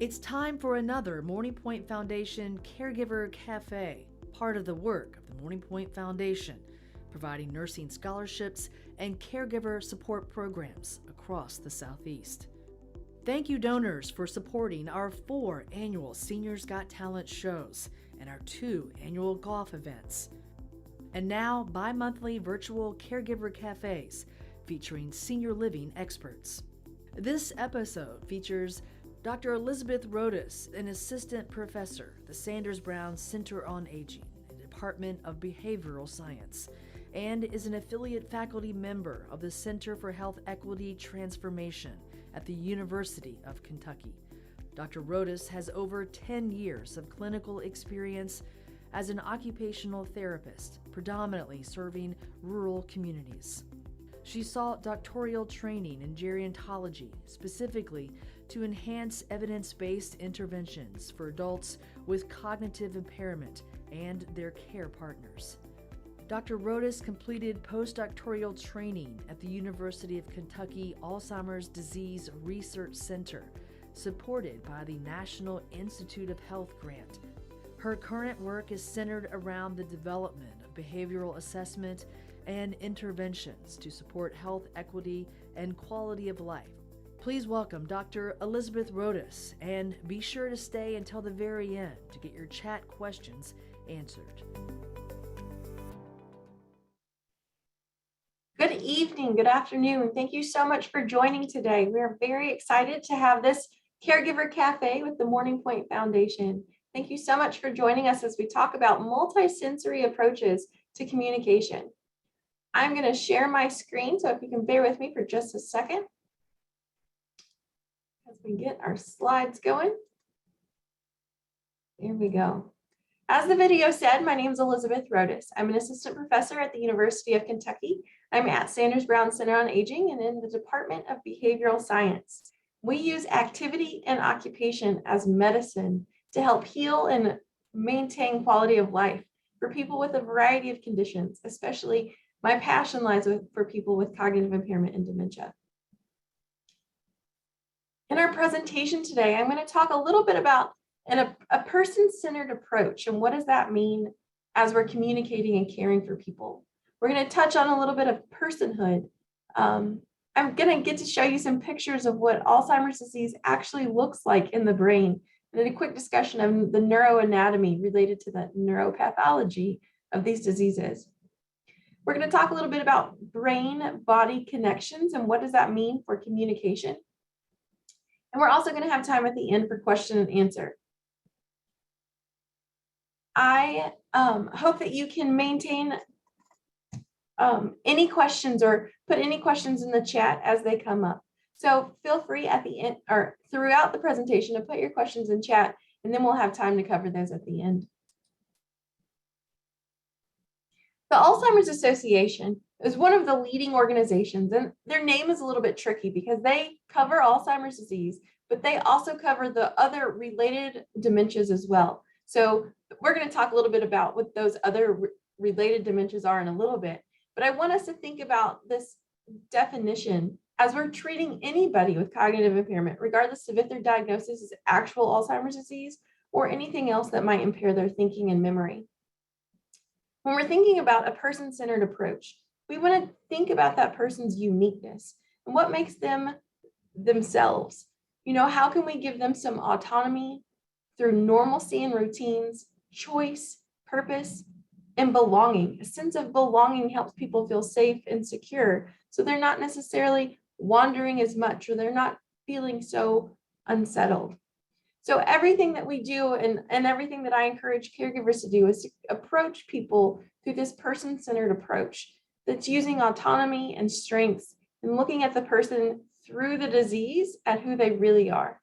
It's time for another Morning Pointe Foundation Caregiver Cafe, part of the work of the Morning Pointe Foundation, providing nursing scholarships and caregiver support programs across the Southeast. Thank you, donors, for supporting our 4 annual Seniors Got Talent shows and our 2 annual golf events. And now, bi-monthly virtual Caregiver Cafes featuring senior living experts. This episode features Dr. Elizabeth Rhodus, an assistant professor, the Sanders Brown Center on Aging, and Department of Behavioral Science, and is an affiliate faculty member of the Center for Health Equity Transformation at the University of Kentucky. Dr. Rhodus has over 10 years of clinical experience as an occupational therapist, predominantly serving rural communities. She sought doctoral training in gerontology, specifically to enhance evidence-based interventions for adults with cognitive impairment and their care partners. Dr. Rhodus completed postdoctoral training at the University of Kentucky Alzheimer's Disease Research Center, supported by the National Institute of Health grant. Her current work is centered around the development of behavioral assessment and interventions to support health equity and quality of life. Please welcome Dr. Elizabeth Rhodus, and be sure to stay until the very end to get your chat questions answered. Good evening, good afternoon. Thank you so much for joining today. We are very excited to have this Caregiver Cafe with the Morning Pointe Foundation. Thank you so much for joining us as we talk about multisensory approaches to communication. I'm going to share my screen, so if you can bear with me for just a second as we get our slides going. There we go. As the video said, my name is Elizabeth Rhodus. I'm an assistant professor at the University of Kentucky. I'm at Sanders Brown Center on Aging and in the Department of Behavioral Science. We use activity and occupation as medicine to help heal and maintain quality of life for people with a variety of conditions, especially my passion lies for people with cognitive impairment and dementia. In our presentation today, I'm going to talk a little bit about a person-centered approach and what does that mean as we're communicating and caring for people. We're going to touch on a little bit of personhood. I'm going to get to show you some pictures of what Alzheimer's disease actually looks like in the brain, and then a quick discussion of the neuroanatomy related to the neuropathology of these diseases. We're going to talk a little bit about brain-body connections and what does that mean for communication. And we're also going to have time at the end for question and answer. I hope that you can maintain any questions or put any questions in the chat as they come up. So feel free at the end or throughout the presentation to put your questions in chat, and then we'll have time to cover those at the end. The Alzheimer's Association is one of the leading organizations, and their name is a little bit tricky because they cover Alzheimer's disease, but they also cover the other related dementias as well. So we're going to talk a little bit about what those other related dementias are in a little bit, but I want us to think about this definition as we're treating anybody with cognitive impairment, regardless of if their diagnosis is actual Alzheimer's disease or anything else that might impair their thinking and memory. When we're thinking about a person-centered approach, we want to think about that person's uniqueness and what makes them themselves. You know, how can we give them some autonomy through normalcy and routines, choice, purpose, and belonging? A sense of belonging helps people feel safe and secure, so they're not necessarily wandering as much, or they're not feeling so unsettled. So everything that we do and everything that I encourage caregivers to do is to approach people through this person-centered approach that's using autonomy and strengths and looking at the person through the disease at who they really are.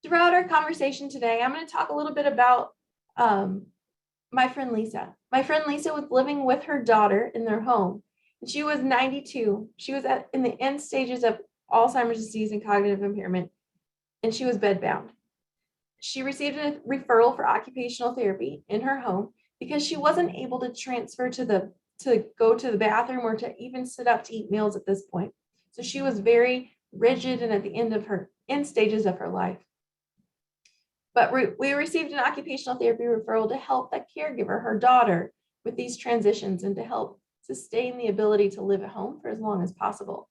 Throughout our conversation today, I'm going to talk a little bit about my friend Lisa. My friend Lisa was living with her daughter in their home, and she was 92. She was in the end stages of Alzheimer's disease and cognitive impairment, and she was bedbound. She received a referral for occupational therapy in her home because she wasn't able to transfer to go to the bathroom or to even sit up to eat meals at this point. So she was very rigid and at the end end stages of her life. But we received an occupational therapy referral to help that caregiver, her daughter, with these transitions and to help sustain the ability to live at home for as long as possible.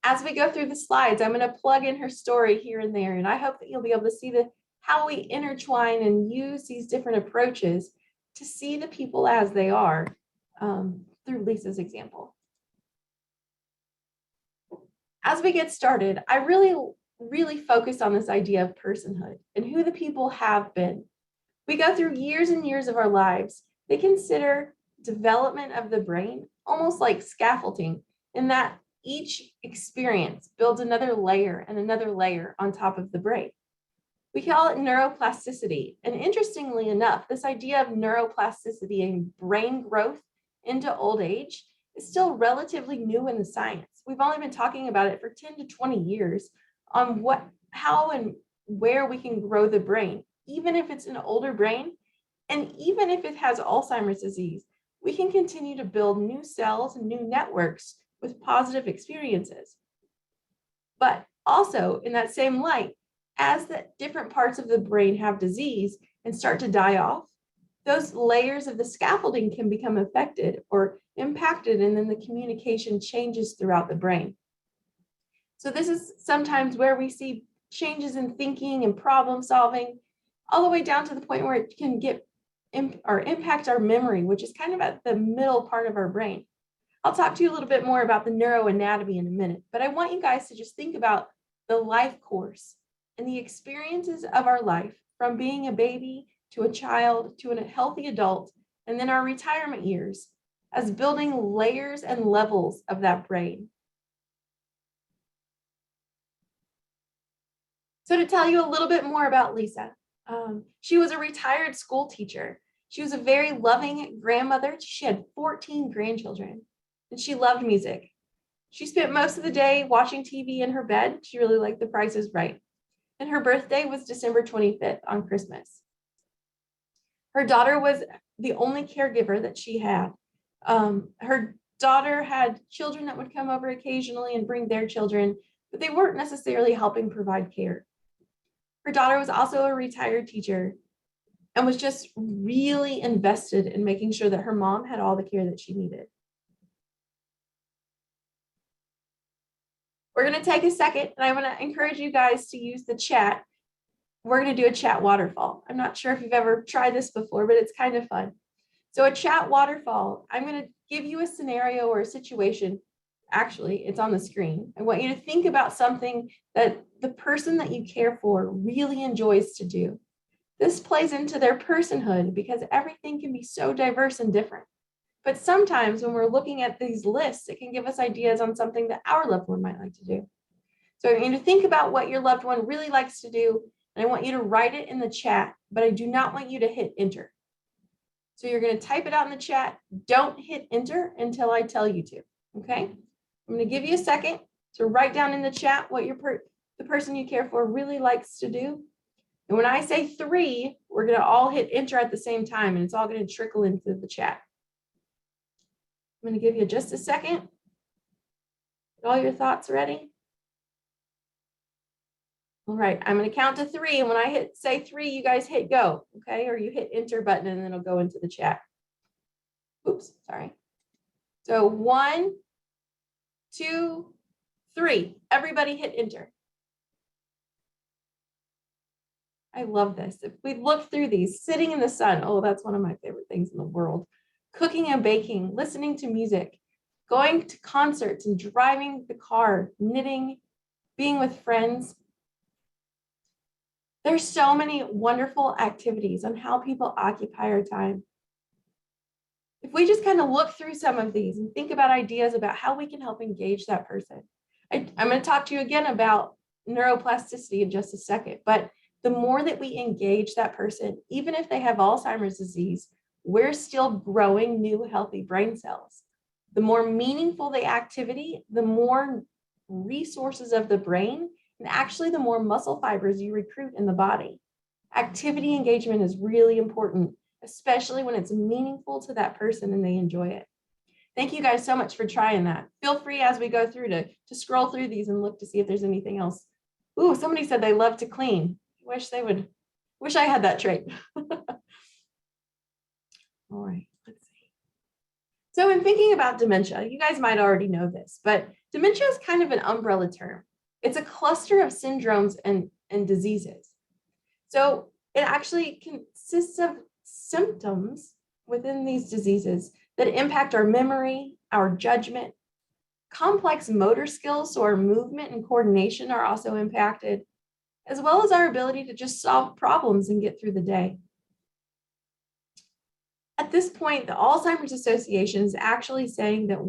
As we go through the slides, I'm going to plug in her story here and there, and I hope that you'll be able to see how we intertwine and use these different approaches to see the people as they are through Lisa's example. As we get started, I really focus on this idea of personhood and who the people have been. We go through years and years of our lives. They consider development of the brain almost like scaffolding, in that each experience builds another layer and another layer on top of the brain. We call it neuroplasticity. And interestingly enough, this idea of neuroplasticity and brain growth into old age is still relatively new in the science. We've only been talking about it for 10 to 20 years on how and where we can grow the brain, even if it's an older brain, and even if it has Alzheimer's disease, we can continue to build new cells and new networks with positive experiences. But also in that same light, as the different parts of the brain have disease and start to die off, those layers of the scaffolding can become affected or impacted, and then the communication changes throughout the brain. So this is sometimes where we see changes in thinking and problem solving, all the way down to the point where it can impact our memory, which is kind of at the middle part of our brain. I'll talk to you a little bit more about the neuroanatomy in a minute, but I want you guys to just think about the life course and the experiences of our life, from being a baby to a child to a healthy adult, and then our retirement years, as building layers and levels of that brain. So to tell you a little bit more about Lisa, she was a retired school teacher. She was a very loving grandmother. She had 14 grandchildren, and she loved music. She spent most of the day watching TV in her bed. She really liked The Price is Right. And her birthday was December 25th on Christmas. Her daughter was the only caregiver that she had. Her daughter had children that would come over occasionally and bring their children, but they weren't necessarily helping provide care. Her daughter was also a retired teacher and was just really invested in making sure that her mom had all the care that she needed. We're going to take a second, and I want to encourage you guys to use the chat. We're going to do a chat waterfall. I'm not sure if you've ever tried this before, but it's kind of fun. So a chat waterfall, I'm going to give you a scenario or a situation. Actually, it's on the screen. I want you to think about something that the person that you care for really enjoys to do. This plays into their personhood because everything can be so diverse and different. But sometimes when we're looking at these lists, it can give us ideas on something that our loved one might like to do. So I want you to think about what your loved one really likes to do, and I want you to write it in the chat, but I do not want you to hit enter. So you're going to type it out in the chat. Don't hit enter until I tell you to, okay? I'm going to give you a second to write down in the chat what the person you care for really likes to do. And when I say 3, we're going to all hit enter at the same time, and it's all going to trickle into the chat. I'm going to give you just a second. Get all your thoughts ready. All right, I'm going to count to 3, and when I say 3, you guys hit go, okay? Or you hit enter button, and then it'll go into the chat. Oops, sorry. So 1, 2, 3. Everybody hit enter. I love this. If we look through these, sitting in the sun, oh, that's one of my favorite things in the world. Cooking and baking, listening to music, going to concerts and driving the car, knitting, being with friends. There's so many wonderful activities on how people occupy our time. If we just kind of look through some of these and think about ideas about how we can help engage that person. I'm going to talk to you again about neuroplasticity in just a second, but the more that we engage that person, even if they have Alzheimer's disease, we're still growing new healthy brain cells. The more meaningful the activity, the more resources of the brain, and actually the more muscle fibers you recruit in the body. Activity engagement is really important, especially when it's meaningful to that person and they enjoy it. Thank you guys so much for trying that. Feel free as we go through to scroll through these and look to see if there's anything else Ooh, somebody said they love to clean. Wish I had that trait. All right, let's see. So in thinking about dementia, you guys might already know this, but dementia is kind of an umbrella term. It's a cluster of syndromes and diseases. So it actually consists of symptoms within these diseases that impact our memory, our judgment, complex motor skills, so our movement and coordination are also impacted, as well as our ability to just solve problems and get through the day. At this point, the Alzheimer's Association is actually saying that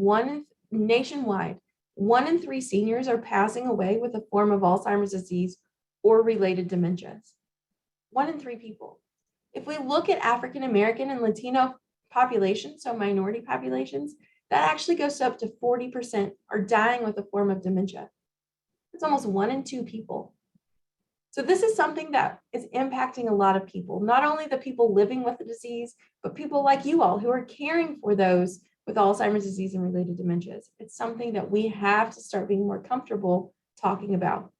nationwide, 1 in 3 seniors are passing away with a form of Alzheimer's disease or related dementias. 1 in 3 people. If we look at African American and Latino populations, so minority populations, that actually goes up to 40% are dying with a form of dementia. It's almost 1 in 2 people. So this is something that is impacting a lot of people, not only the people living with the disease, but people like you all who are caring for those with Alzheimer's disease and related dementias. It's something that we have to start being more comfortable talking about.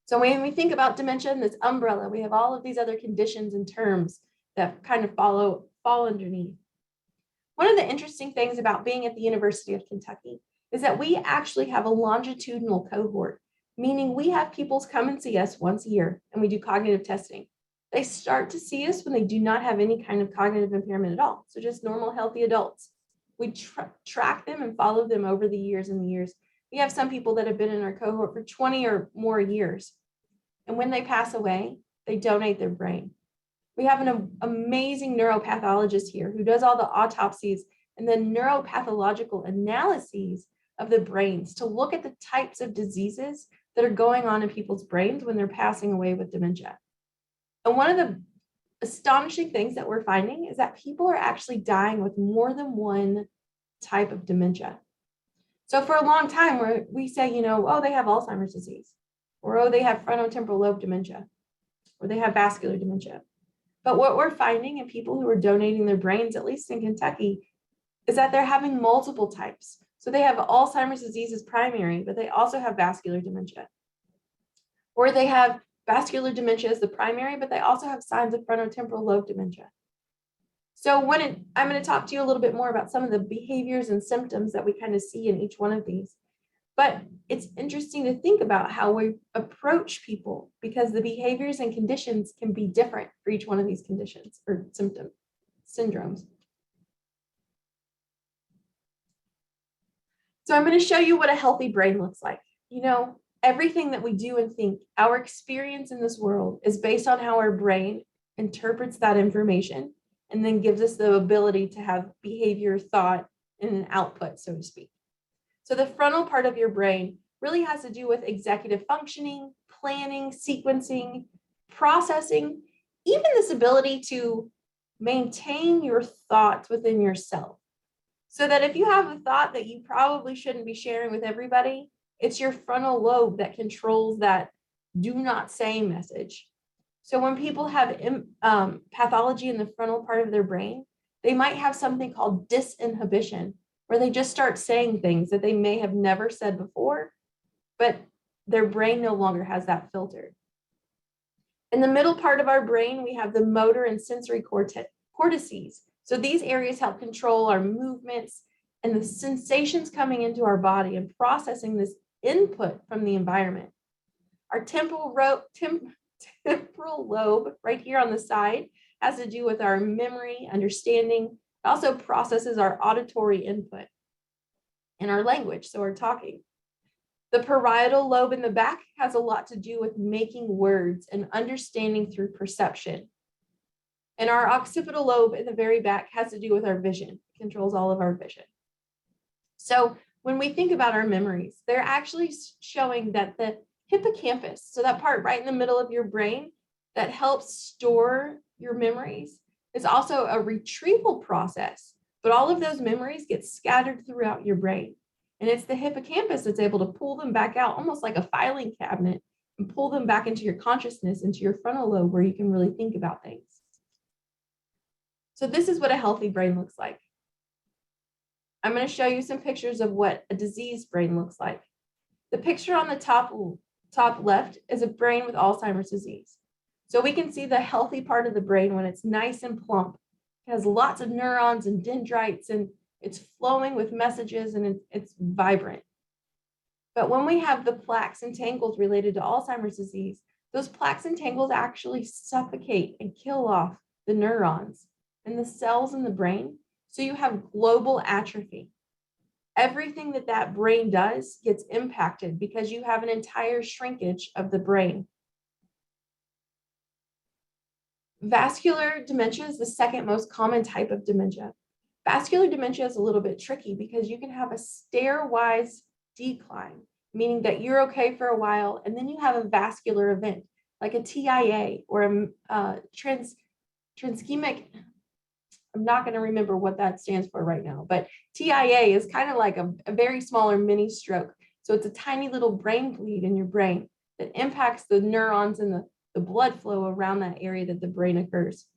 So when we think about dementia and this umbrella, we have all of these other conditions and terms that kind of fall underneath. One of the interesting things about being at the University of Kentucky is that we actually have a longitudinal cohort, meaning we have people come and see us once a year and we do cognitive testing. They start to see us when they do not have any kind of cognitive impairment at all. So just normal, healthy adults. We track them and follow them over the years and the years. We have some people that have been in our cohort for 20 or more years. And when they pass away, they donate their brain. We have an amazing neuropathologist here who does all the autopsies and then neuropathological analyses of the brains to look at the types of diseases that are going on in people's brains when they're passing away with dementia. And one of the astonishing things that we're finding is that people are actually dying with more than one type of dementia. So for a long time, we say, oh, they have Alzheimer's disease, or oh, they have frontotemporal lobe dementia, or they have vascular dementia. But what we're finding in people who are donating their brains, at least in Kentucky, is that they're having multiple types. So they have Alzheimer's disease as primary, but they also have vascular dementia. Or they have vascular dementia as the primary, but they also have signs of frontotemporal lobe dementia. So I'm going to talk to you a little bit more about some of the behaviors and symptoms that we kind of see in each one of these. But it's interesting to think about how we approach people because the behaviors and conditions can be different for each one of these conditions or syndromes. So I'm going to show you what a healthy brain looks like. Everything that we do and think, our experience in this world is based on how our brain interprets that information and then gives us the ability to have behavior, thought, and an output, so to speak. So the frontal part of your brain really has to do with executive functioning, planning, sequencing, processing, even this ability to maintain your thoughts within yourself. So that if you have a thought that you probably shouldn't be sharing with everybody, it's your frontal lobe that controls that do not say message. So when people have pathology in the frontal part of their brain, they might have something called disinhibition, where they just start saying things that they may have never said before, but their brain no longer has that filter. In the middle part of our brain, we have the motor and sensory cortices. So these areas help control our movements and the sensations coming into our body and processing this input from the environment. Our temporal lobe right here on the side has to do with our memory, understanding. It also processes our auditory input and our language, so our talking. The parietal lobe in the back has a lot to do with making words and understanding through perception. And our occipital lobe in the very back has to do with our vision. It controls all of our vision. So when we think about our memories, they're actually showing that the hippocampus, so that part right in the middle of your brain that helps store your memories, is also a retrieval process. But all of those memories get scattered throughout your brain. And it's the hippocampus that's able to pull them back out, almost like a filing cabinet, and pull them back into your consciousness, into your frontal lobe, where you can really think about things. So this is what a healthy brain looks like. I'm going to show you some pictures of what a diseased brain looks like. The picture on the top top left is a brain with Alzheimer's disease. So we can see the healthy part of the brain when it's nice and plump. It has lots of neurons and dendrites, and it's flowing with messages, and it's vibrant. But when we have the plaques and tangles related to Alzheimer's disease, those plaques and tangles actually suffocate and kill off the neurons and the cells in the brain. So you have global atrophy. Everything that brain does gets impacted because you have an entire shrinkage of the brain. Vascular dementia is the second most common type of dementia. Vascular dementia is a little bit tricky because you can have a stairwise decline, meaning that you're okay for a while, and then you have a vascular event like a TIA or a transischemic. I'm not going to remember what that stands for right now, but TIA is kind of like a very smaller mini stroke. So it's a tiny little brain bleed in your brain that impacts the neurons and the blood flow around that area that the brain occurs.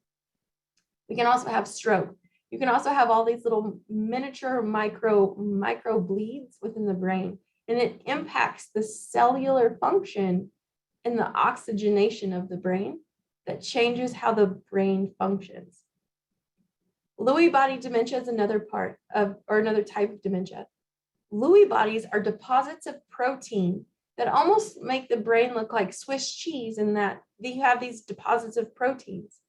We can also have stroke. You can also have all these little miniature micro bleeds within the brain, and it impacts the cellular function and the oxygenation of the brain that changes how the brain functions. Lewy body dementia is another type of dementia. Lewy bodies are deposits of protein that almost make the brain look like Swiss cheese, in that you have these deposits of proteins.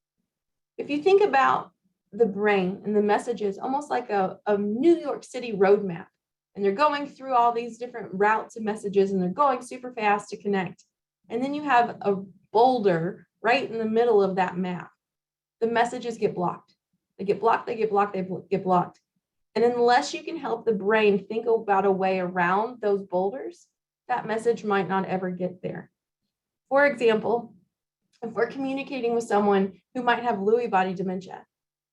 If you think about the brain and the messages almost like a New York City road map, and they're going through all these different routes and messages, and they're going super fast to connect. And then you have a boulder right in the middle of that map. The messages get blocked. They get blocked, they get blocked, they get blocked. And unless you can help the brain think about a way around those boulders, that message might not ever get there. For example, if we're communicating with someone who might have Lewy body dementia,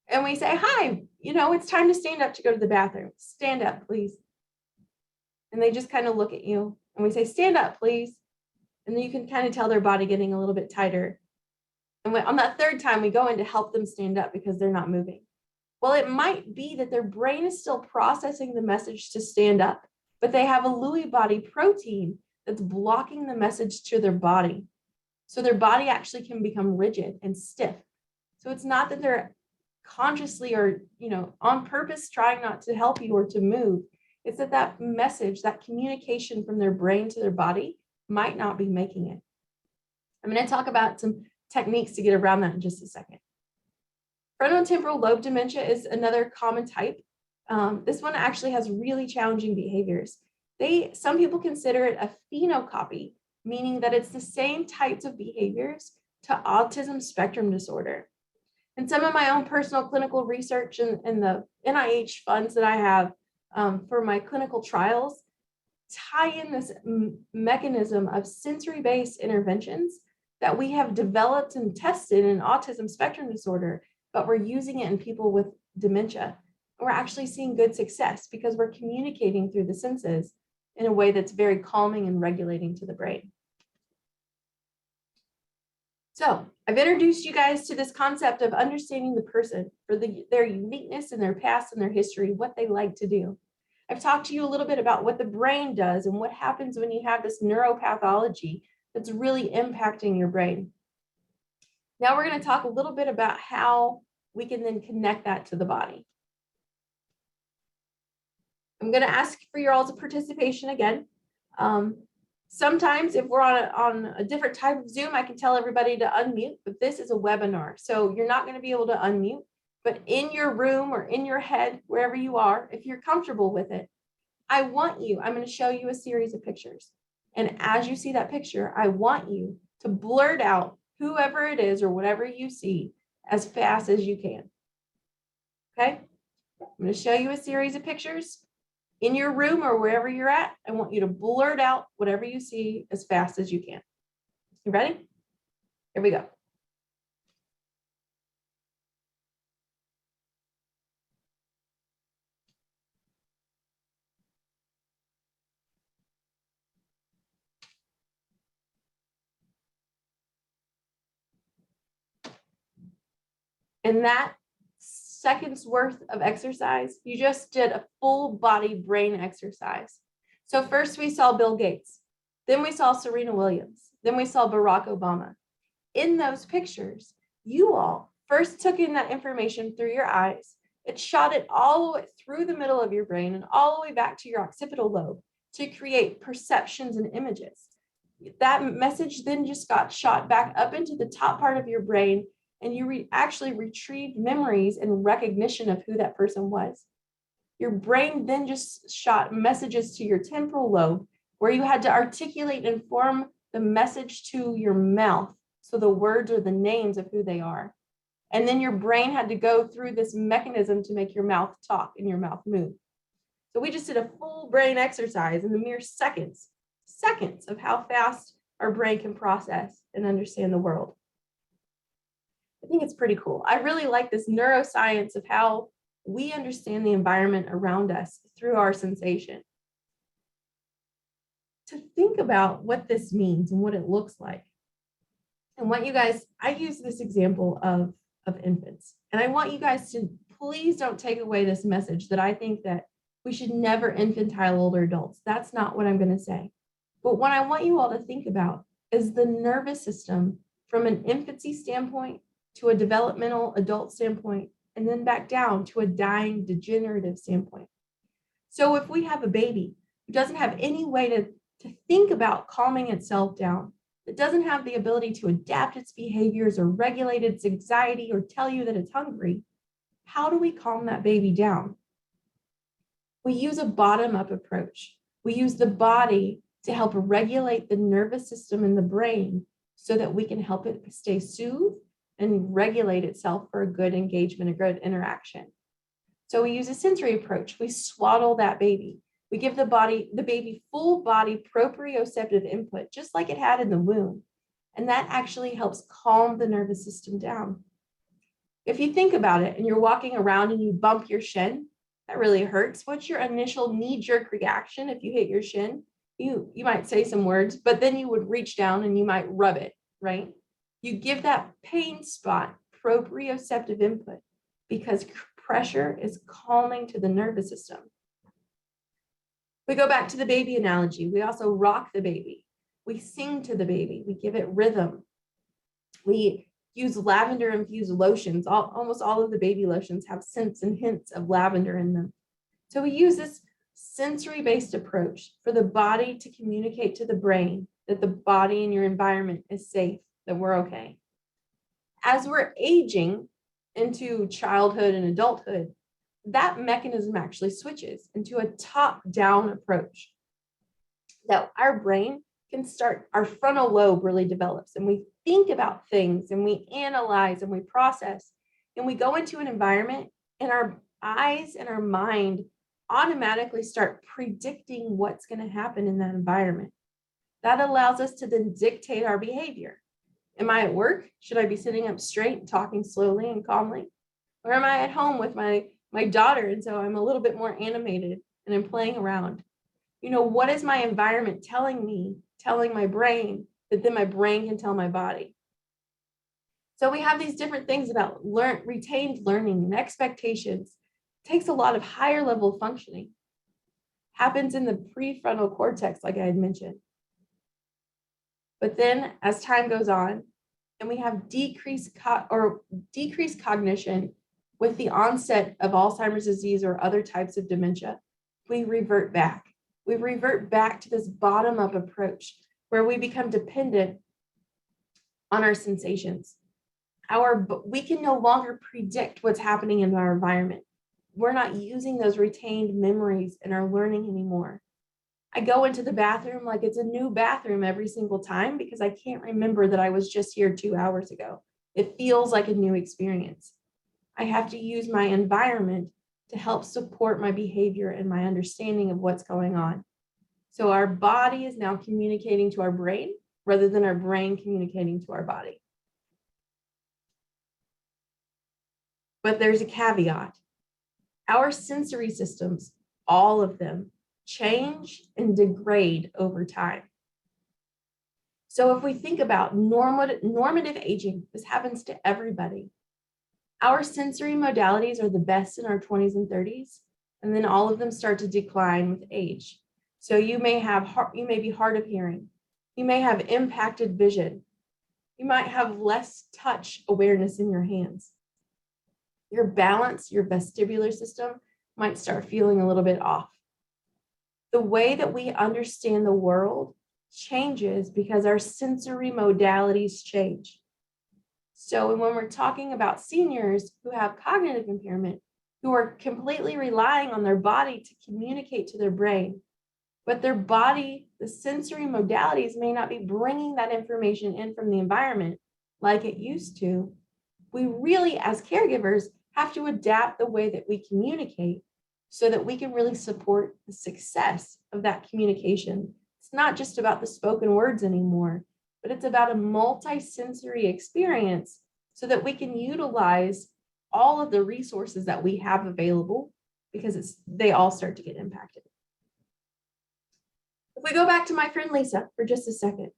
and we say, hi, it's time to stand up to go to the bathroom. Stand up, please. And they just kind of look at you, and we say, stand up, please. And then you can kind of tell their body getting a little bit tighter. And on that third time, we go in to help them stand up because they're not moving. Well, it might be that their brain is still processing the message to stand up, but they have a Lewy body protein that's blocking the message to their body. So their body actually can become rigid and stiff. So it's not that they're consciously or, on purpose trying not to help you or to move. It's that message, that communication from their brain to their body might not be making it. I'm going to talk about some techniques to get around that in just a second. Frontotemporal lobe dementia is another common type. This one actually has really challenging behaviors. Some people consider it a phenocopy, meaning that it's the same types of behaviors to autism spectrum disorder. And some of my own personal clinical research and the NIH funds that I have for my clinical trials tie in this mechanism of sensory-based interventions that we have developed and tested in autism spectrum disorder, but we're using it in people with dementia. And we're actually seeing good success because we're communicating through the senses in a way that's very calming and regulating to the brain. So I've introduced you guys to this concept of understanding the person for their uniqueness and their past and their history, what they like to do. I've talked to you a little bit about what the brain does and what happens when you have this neuropathology that's really impacting your brain. Now we're going to talk a little bit about how we can then connect that to the body. I'm going to ask for your all's participation again. Sometimes if we're on a different type of Zoom, I can tell everybody to unmute, but this is a webinar. So you're not going to be able to unmute, but in your room or in your head, wherever you are, if you're comfortable with it, I'm going to show you a series of pictures. And as you see that picture, I want you to blurt out whoever it is or whatever you see as fast as you can. Okay? I'm going to show you a series of pictures. In your room or wherever you're at, I want you to blurt out whatever you see as fast as you can. You ready? Here we go. And that seconds worth of exercise, you just did a full body brain exercise. So first we saw Bill Gates. Then we saw Serena Williams. Then we saw Barack Obama. In those pictures, you all first took in that information through your eyes. It shot it all the way through the middle of your brain and all the way back to your occipital lobe to create perceptions and images. That message then just got shot back up into the top part of your brain, and you actually retrieved memories and recognition of who that person was. Your brain then just shot messages to your temporal lobe, where you had to articulate and form the message to your mouth, so the words or the names of who they are. And then your brain had to go through this mechanism to make your mouth talk and your mouth move. So we just did a full brain exercise in the mere seconds of how fast our brain can process and understand the world. I think it's pretty cool. I really like this neuroscience of how we understand the environment around us through our sensation. To think about what this means and what it looks like. And want you guys, I use this example of infants. And I want you guys to please don't take away this message that I think that we should never infantile older adults. That's not what I'm going to say. But what I want you all to think about is the nervous system from an infancy standpoint to a developmental adult standpoint, and then back down to a dying degenerative standpoint. So if we have a baby who doesn't have any way to think about calming itself down, that doesn't have the ability to adapt its behaviors or regulate its anxiety or tell you that it's hungry, how do we calm that baby down? We use a bottom-up approach. We use the body to help regulate the nervous system in the brain so that we can help it stay soothed and regulate itself for a good engagement, a good interaction. So we use a sensory approach. We swaddle that baby. We give the baby full body proprioceptive input, just like it had in the womb. And that actually helps calm the nervous system down. If you think about it and you're walking around and you bump your shin, that really hurts. What's your initial knee-jerk reaction if you hit your shin? You might say some words, but then you would reach down and you might rub it, right? You give that pain spot proprioceptive input because pressure is calming to the nervous system. We go back to the baby analogy. We also rock the baby. We sing to the baby. We give it rhythm. We use lavender-infused lotions. Almost all of the baby lotions have scents and hints of lavender in them. So we use this sensory-based approach for the body to communicate to the brain that the body and your environment is safe, that we're okay. As we're aging into childhood and adulthood, that mechanism actually switches into a top-down approach. That our brain can start, our frontal lobe really develops, and we think about things and we analyze and we process, and we go into an environment and our eyes and our mind automatically start predicting what's going to happen in that environment. That allows us to then dictate our behavior. Am I at work? Should I be sitting up straight and talking slowly and calmly? Or am I at home with my daughter, and so I'm a little bit more animated and I'm playing around? You know, what is my environment telling me, telling my brain, that then my brain can tell my body? So we have these different things about retained learning and expectations. It takes a lot of higher level functioning. Happens in the prefrontal cortex, like I had mentioned. But then as time goes on and we have decreased cognition with the onset of Alzheimer's disease or other types of dementia, we revert back. We revert back to this bottom-up approach where we become dependent on our sensations. We can no longer predict what's happening in our environment. We're not using those retained memories in our learning anymore. I go into the bathroom like it's a new bathroom every single time because I can't remember that I was just here 2 hours ago. It feels like a new experience. I have to use my environment to help support my behavior and my understanding of what's going on. So our body is now communicating to our brain rather than our brain communicating to our body. But there's a caveat. Our sensory systems, all of them, change and degrade over time. So if we think about normative aging, this happens to everybody. Our sensory modalities are the best in our 20s and 30s, and then all of them start to decline with age. So you may be hard of hearing, You may have impacted vision. You might have less touch awareness in your hands. Your balance, your vestibular system might start feeling a little bit off. The way that we understand the world changes because our sensory modalities change. So when we're talking about seniors who have cognitive impairment, who are completely relying on their body to communicate to their brain, but their body, the sensory modalities may not be bringing that information in from the environment like it used to, we really, as caregivers, have to adapt the way that we communicate so that we can really support the success of that communication. It's not just about the spoken words anymore, but it's about a multi-sensory experience so that we can utilize all of the resources that we have available, because they all start to get impacted. If we go back to my friend Lisa for just a second,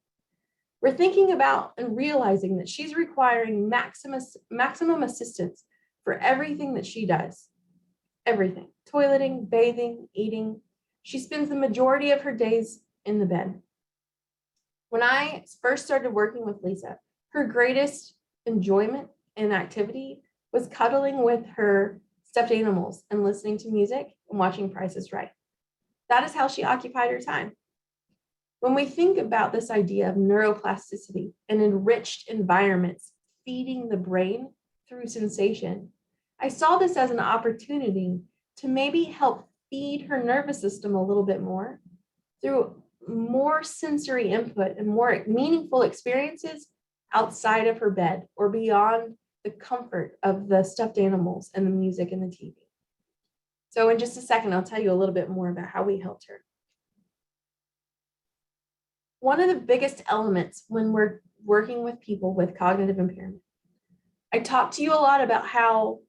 we're thinking about and realizing that she's requiring maximum assistance for everything that she does. Everything, toileting, bathing, eating. She spends the majority of her days in the bed. When I first started working with Lisa, her greatest enjoyment and activity was cuddling with her stuffed animals and listening to music and watching Price is Right. That is how she occupied her time. When we think about this idea of neuroplasticity and enriched environments feeding the brain through sensation, I saw this as an opportunity to maybe help feed her nervous system a little bit more through more sensory input and more meaningful experiences outside of her bed or beyond the comfort of the stuffed animals and the music and the TV. So in just a second, I'll tell you a little bit more about how we helped her. One of the biggest elements when we're working with people with cognitive impairment, I talked to you a lot about how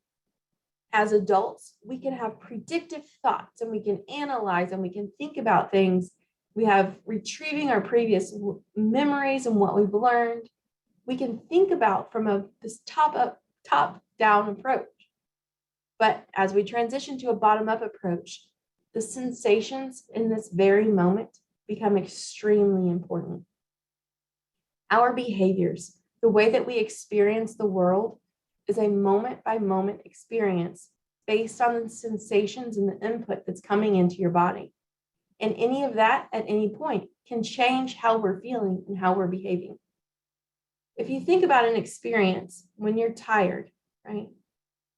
as adults, we can have predictive thoughts and we can analyze and we can think about things. We have retrieving our previous memories and what we've learned. We can think about from this top-down approach. But as we transition to a bottom-up approach, the sensations in this very moment become extremely important. Our behaviors, the way that we experience the world, is a moment-by-moment experience based on the sensations and the input that's coming into your body. And any of that at any point can change how we're feeling and how we're behaving. If you think about an experience when you're tired, right?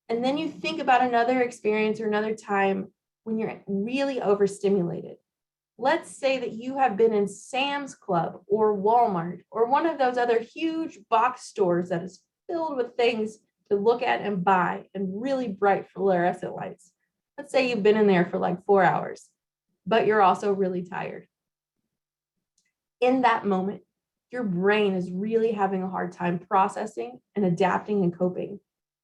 And then you think about another experience or another time when you're really overstimulated. Let's say that you have been in Sam's Club or Walmart or one of those other huge box stores that is filled with things to look at and buy and really bright fluorescent lights. Let's say you've been in there for like 4 hours, but you're also really tired. In that moment, your brain is really having a hard time processing and adapting and coping,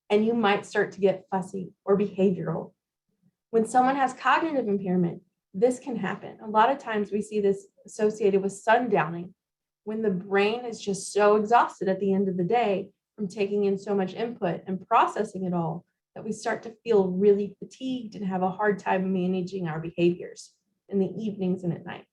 and you might start to get fussy or behavioral. When someone has cognitive impairment, this can happen. A lot of times we see this associated with sundowning, when the brain is just so exhausted at the end of the day from taking in so much input and processing it all that we start to feel really fatigued and have a hard time managing our behaviors in the evenings and at night.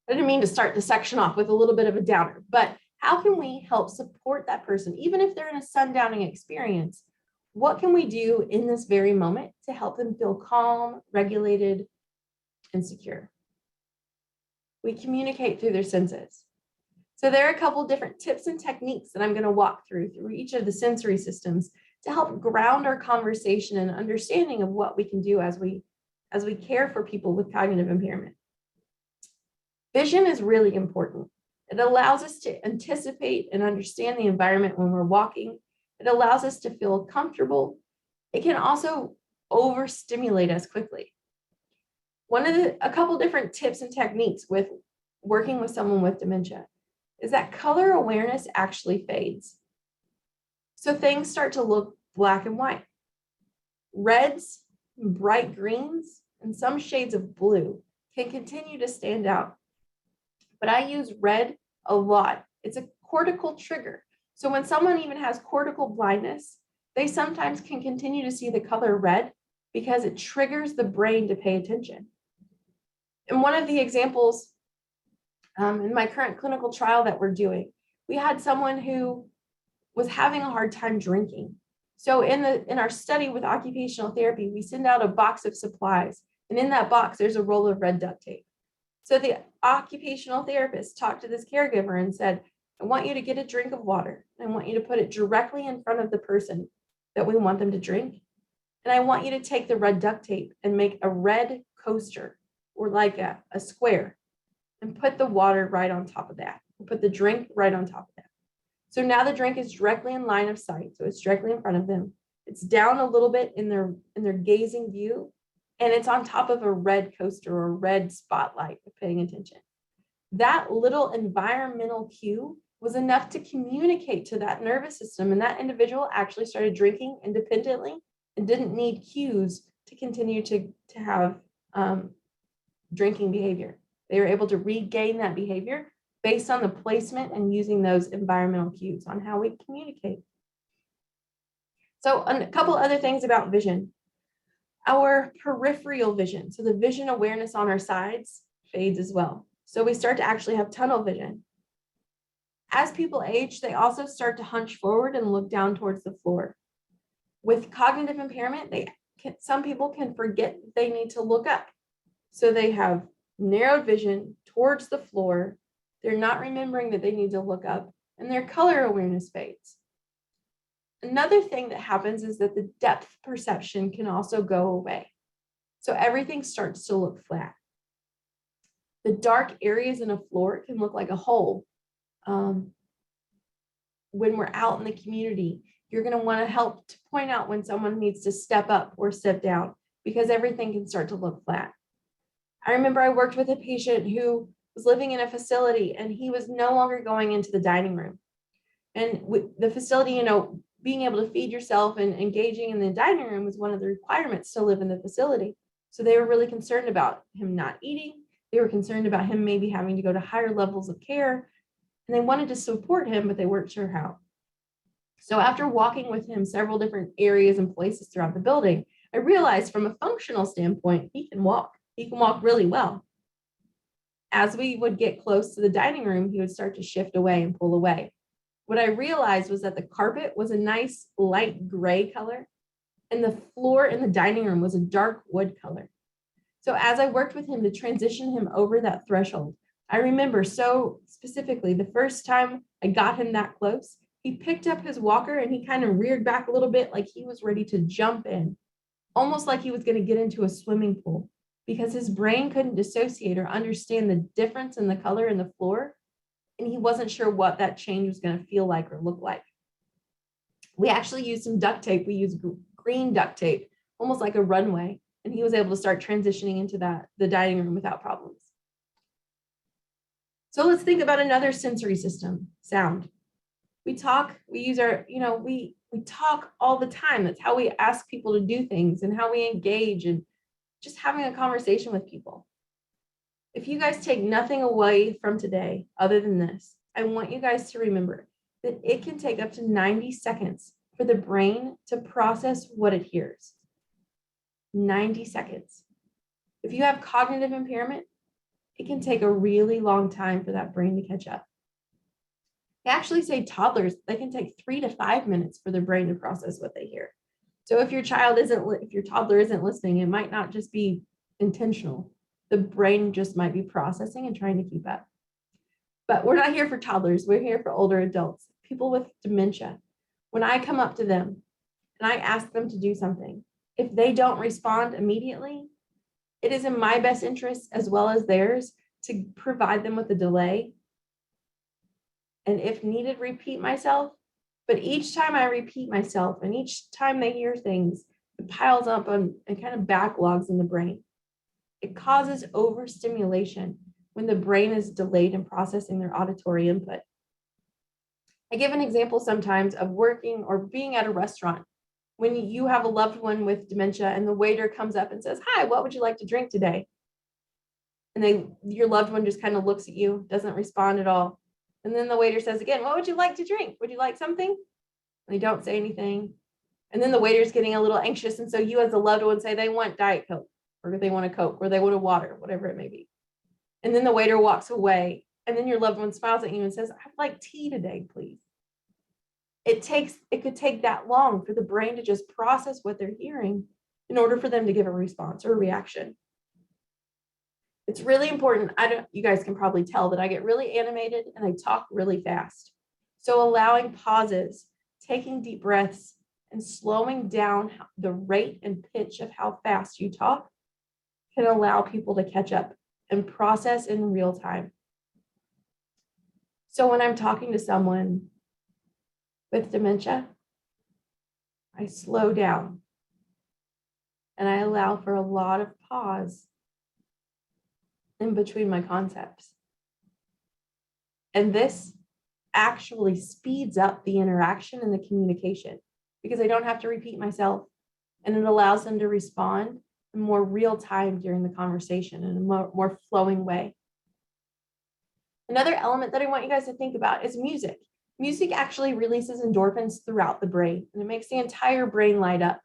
I didn't mean to start the section off with a little bit of a downer, but how can we help support that person, even if they're in a sundowning experience? What can we do in this very moment to help them feel calm, regulated, and secure? We communicate through their senses. So there are a couple different tips and techniques that I'm going to walk through each of the sensory systems to help ground our conversation and understanding of what we can do as we care for people with cognitive impairment. Vision is really important. It allows us to anticipate and understand the environment when we're walking. It allows us to feel comfortable. It can also overstimulate us quickly. A couple different tips and techniques with working with someone with dementia is that color awareness actually fades. So things start to look black and white. Reds, bright greens, and some shades of blue can continue to stand out. But I use red a lot. It's a cortical trigger. So when someone even has cortical blindness, they sometimes can continue to see the color red because it triggers the brain to pay attention. And one of the examples In my current clinical trial that we're doing, we had someone who was having a hard time drinking. So in our study with occupational therapy, we send out a box of supplies, and in that box, there's a roll of red duct tape. So the occupational therapist talked to this caregiver and said, I want you to get a drink of water. I want you to put it directly in front of the person that we want them to drink. And I want you to take the red duct tape and make a red coaster, or like a square, and put the water right on top of that. Put the drink right on top of that. So now the drink is directly in line of sight. So it's directly in front of them. It's down a little bit in their gazing view, and it's on top of a red coaster or a red spotlight for paying attention. That little environmental cue was enough to communicate to that nervous system, and that individual actually started drinking independently and didn't need cues to continue to have drinking behavior. They were able to regain that behavior based on the placement and using those environmental cues on how we communicate. So a couple other things about vision. Our peripheral vision, so the vision awareness on our sides, fades as well. So we start to actually have tunnel vision. As people age, they also start to hunch forward and look down towards the floor. With cognitive impairment, some people can forget they need to look up. So they have narrowed vision towards the floor. They're not remembering that they need to look up, and their color awareness fades. Another thing that happens is that the depth perception can also go away. So everything starts to look flat. The dark areas in a floor can look like a hole. When we're out in the community, you're going to want to help to point out when someone needs to step up or step down, because everything can start to look flat. I remember I worked with a patient who was living in a facility, and he was no longer going into the dining room. And with the facility, being able to feed yourself and engaging in the dining room was one of the requirements to live in the facility. So they were really concerned about him not eating. They were concerned about him maybe having to go to higher levels of care, and they wanted to support him, but they weren't sure how. So after walking with him several different areas and places throughout the building, I realized from a functional standpoint, he can walk. He can walk really well. As we would get close to the dining room, he would start to shift away and pull away. What I realized was that the carpet was a nice light gray color, and the floor in the dining room was a dark wood color. So as I worked with him to transition him over that threshold, I remember so specifically the first time I got him that close, he picked up his walker and he kind of reared back a little bit like he was ready to jump in, almost like he was going to get into a swimming pool, because his brain couldn't dissociate or understand the difference in the color in the floor, and he wasn't sure what that change was going to feel like or look like. We actually used some duct tape. We used green duct tape, almost like a runway, and he was able to start transitioning into the dining room without problems. So let's think about another sensory system, sound. We talk, we use our, we talk all the time. That's how we ask people to do things and how we engage and just having a conversation with people. If you guys take nothing away from today other than this, I want you guys to remember that it can take up to 90 seconds for the brain to process what it hears. 90 seconds. If you have cognitive impairment, it can take a really long time for that brain to catch up. They actually say toddlers, they can take 3 to 5 minutes for their brain to process what they hear. So if your toddler isn't listening, it might not just be intentional. The brain just might be processing and trying to keep up. But we're not here for toddlers. We're here for older adults, people with dementia. When I come up to them and I ask them to do something, if they don't respond immediately, it is in my best interest as well as theirs to provide them with a delay. And if needed, repeat myself. But each time I repeat myself and each time they hear things, it piles up and kind of backlogs in the brain. It causes overstimulation when the brain is delayed in processing their auditory input. I give an example sometimes of working or being at a restaurant when you have a loved one with dementia and the waiter comes up and says, "Hi, what would you like to drink today?" And your loved one just kind of looks at you, doesn't respond at all. And then the waiter says again, "What would you like to drink? Would you like something?" And they don't say anything. And then the waiter's getting a little anxious. And so you as a loved one say they want Diet Coke, or they want a Coke, or they want a water, whatever it may be. And then the waiter walks away and then your loved one smiles at you and says, "I'd like tea today, please." It could take that long for the brain to just process what they're hearing in order for them to give a response or a reaction. It's really important. You guys can probably tell that I get really animated and I talk really fast. So allowing pauses, taking deep breaths, and slowing down the rate and pitch of how fast you talk can allow people to catch up and process in real time. So when I'm talking to someone with dementia, I slow down and I allow for a lot of pause in between my concepts. And this actually speeds up the interaction and the communication because I don't have to repeat myself, and it allows them to respond in more real time during the conversation in a more flowing way. Another element that I want you guys to think about is music. Music actually releases endorphins throughout the brain, and it makes the entire brain light up.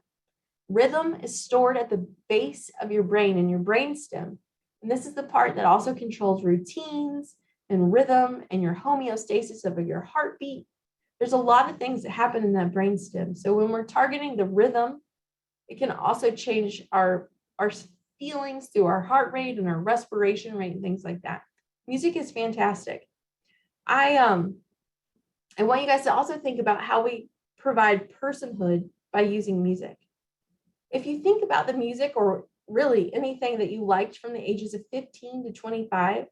Rhythm is stored at the base of your brain in your brainstem, and this is the part that also controls routines and rhythm and your homeostasis of your heartbeat. There's a lot of things that happen in that brainstem. So when we're targeting the rhythm, it can also change our feelings through our heart rate and our respiration rate and things like that. Music is fantastic. I want you guys to also think about how we provide personhood by using music. If you think about the music, or really anything that you liked from the ages of 15 to 25,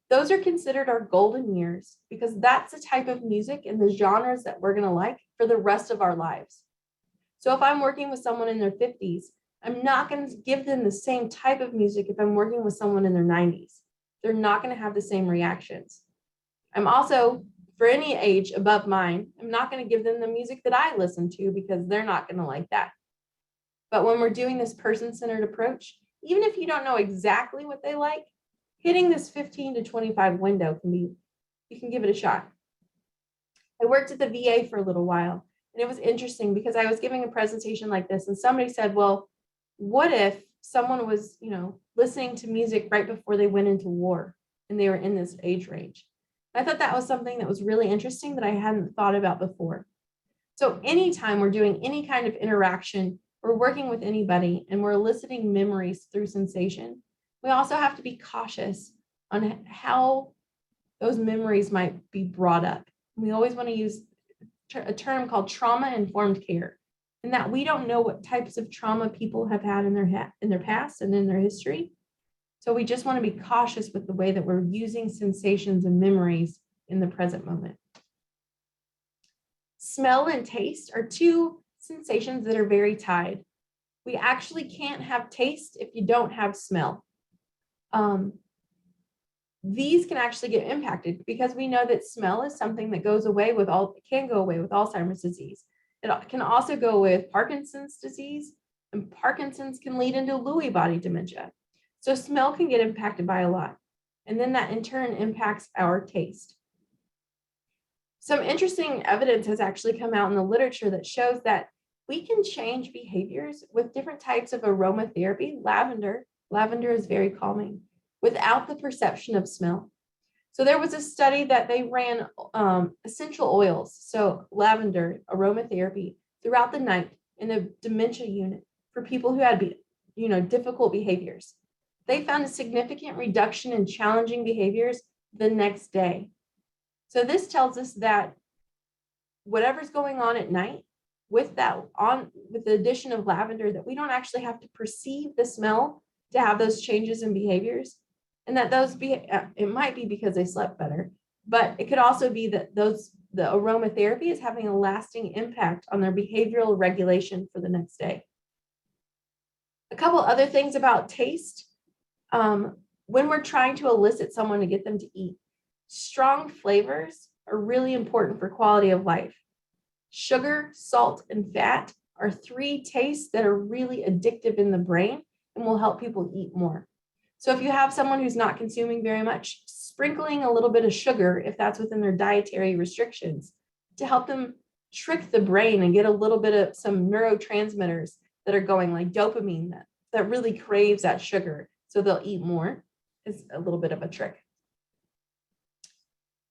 those are considered our golden years because that's the type of music and the genres that we're going to like for the rest of our lives. So if I'm working with someone in their 50s, I'm not going to give them the same type of music if I'm working with someone in their 90s. They're not going to have the same reactions. I'm also, for any age above mine, I'm not going to give them the music that I listen to because they're not going to like that. But when we're doing this person-centered approach, even if you don't know exactly what they like, hitting this 15 to 25 window you can give it a shot. I worked at the VA for a little while, and it was interesting because I was giving a presentation like this, and somebody said, well, what if someone was, listening to music right before they went into war and they were in this age range? I thought that was something that was really interesting that I hadn't thought about before. So anytime we're doing any kind of interaction, we're working with anybody and we're eliciting memories through sensation, we also have to be cautious on how those memories might be brought up. We always want to use a term called trauma-informed care, and that we don't know what types of trauma people have had in their past and in their history. So we just want to be cautious with the way that we're using sensations and memories in the present moment. Smell and taste are two sensations that are very tied. We actually can't have taste if you don't have smell. These can actually get impacted because we know that smell is something that can go away with Alzheimer's disease. It can also go away with Parkinson's disease, and Parkinson's can lead into Lewy body dementia. So smell can get impacted by a lot. And then that in turn impacts our taste. Some interesting evidence has actually come out in the literature that shows that we can change behaviors with different types of aromatherapy. Lavender is very calming, without the perception of smell. So there was a study that they ran essential oils, so lavender aromatherapy, throughout the night in a dementia unit for people who had difficult behaviors. They found a significant reduction in challenging behaviors the next day. So this tells us that whatever's going on at night, with the addition of lavender, that we don't actually have to perceive the smell to have those changes in behaviors, and that it might be because they slept better, but it could also be that the aromatherapy is having a lasting impact on their behavioral regulation for the next day. A couple other things about taste. When we're trying to elicit someone to get them to eat, strong flavors are really important for quality of life. Sugar, salt, and fat are three tastes that are really addictive in the brain and will help people eat more. So if you have someone who's not consuming very much, sprinkling a little bit of sugar, if that's within their dietary restrictions, to help them trick the brain and get a little bit of some neurotransmitters that are going, like dopamine, that really craves that sugar, so they'll eat more, is a little bit of a trick.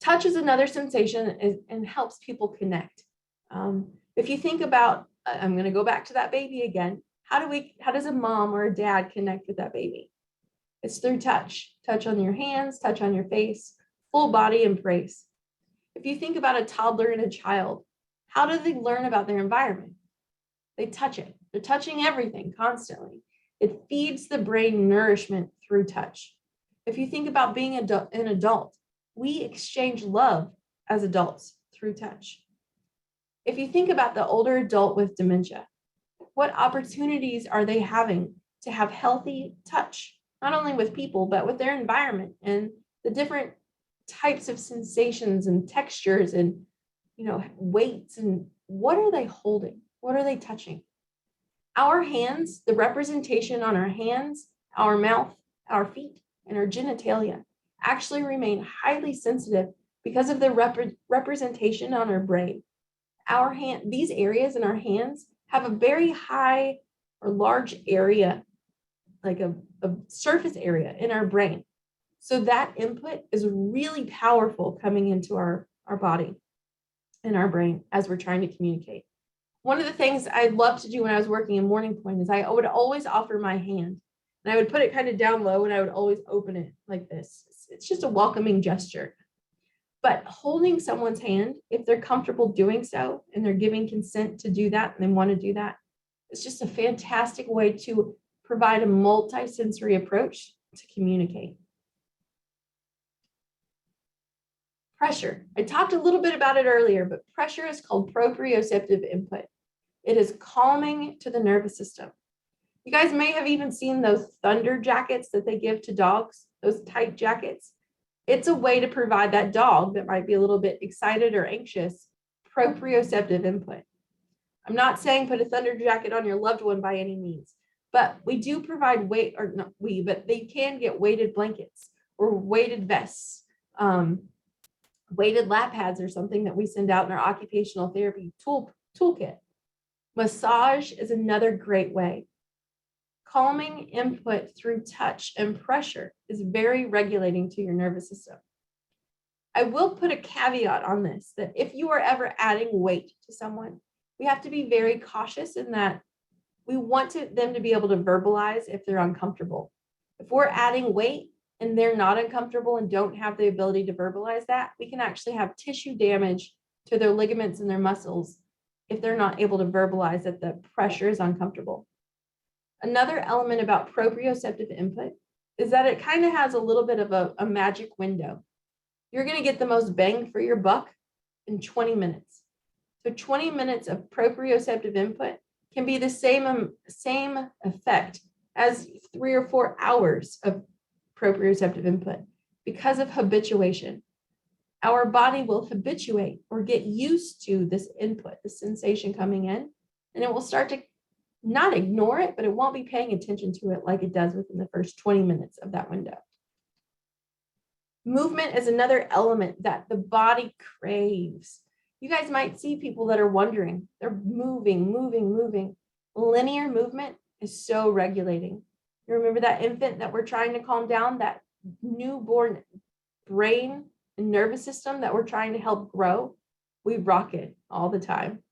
Touch is another sensation and helps people connect. If you think about, I'm going to go back to that baby again. How does a mom or a dad connect with that baby? It's through touch. Touch on your hands, touch on your face, full body embrace. If you think about a toddler and a child, how do they learn about their environment? They touch it. They're touching everything constantly. It feeds the brain nourishment through touch. If you think about being an adult, we exchange love as adults through touch. If you think about the older adult with dementia, what opportunities are they having to have healthy touch, not only with people, but with their environment and the different types of sensations and textures and, weights, and what are they holding? What are they touching? Our hands, the representation on our hands, our mouth, our feet, and our genitalia actually remain highly sensitive because of the representation on our brain. These areas in our hands have a very high or large area, like a surface area in our brain. So that input is really powerful coming into our body and our brain as we're trying to communicate. One of the things I loved to do when I was working in Morning Pointe is I would always offer my hand, and I would put it kind of down low, and I would always open it like this. It's just a welcoming gesture. But holding someone's hand, if they're comfortable doing so and they're giving consent to do that and they want to do that, it's just a fantastic way to provide a multi-sensory approach to communicate. Pressure. I talked a little bit about it earlier, but pressure is called proprioceptive input. It is calming to the nervous system. You guys may have even seen those thunder jackets that they give to dogs, those tight jackets. It's a way to provide that dog that might be a little bit excited or anxious proprioceptive input. I'm not saying put a thunder jacket on your loved one by any means, but we do provide but they can get weighted blankets or weighted vests. Weighted lap pads or something that we send out in our occupational therapy toolkit. Massage is another great way. Calming input through touch and pressure is very regulating to your nervous system. I will put a caveat on this, that if you are ever adding weight to someone, we have to be very cautious in that we want them to be able to verbalize if they're uncomfortable. If we're adding weight and they're not uncomfortable and don't have the ability to verbalize that, we can actually have tissue damage to their ligaments and their muscles if they're not able to verbalize that the pressure is uncomfortable. Another element about proprioceptive input is that it kind of has a little bit of a magic window. You're going to get the most bang for your buck in 20 minutes. So 20 minutes of proprioceptive input can be the same effect as 3 or 4 hours of proprioceptive input because of habituation. Our body will habituate or get used to this input, the sensation coming in, and it will start to not ignore it, but it won't be paying attention to it like it does within the first 20 minutes of that window. Movement is another element that the body craves. You guys might see people that are wondering, they're moving. Linear movement is so regulating. You remember that infant that we're trying to calm down, that newborn brain and nervous system that we're trying to help grow? We rock it all the time.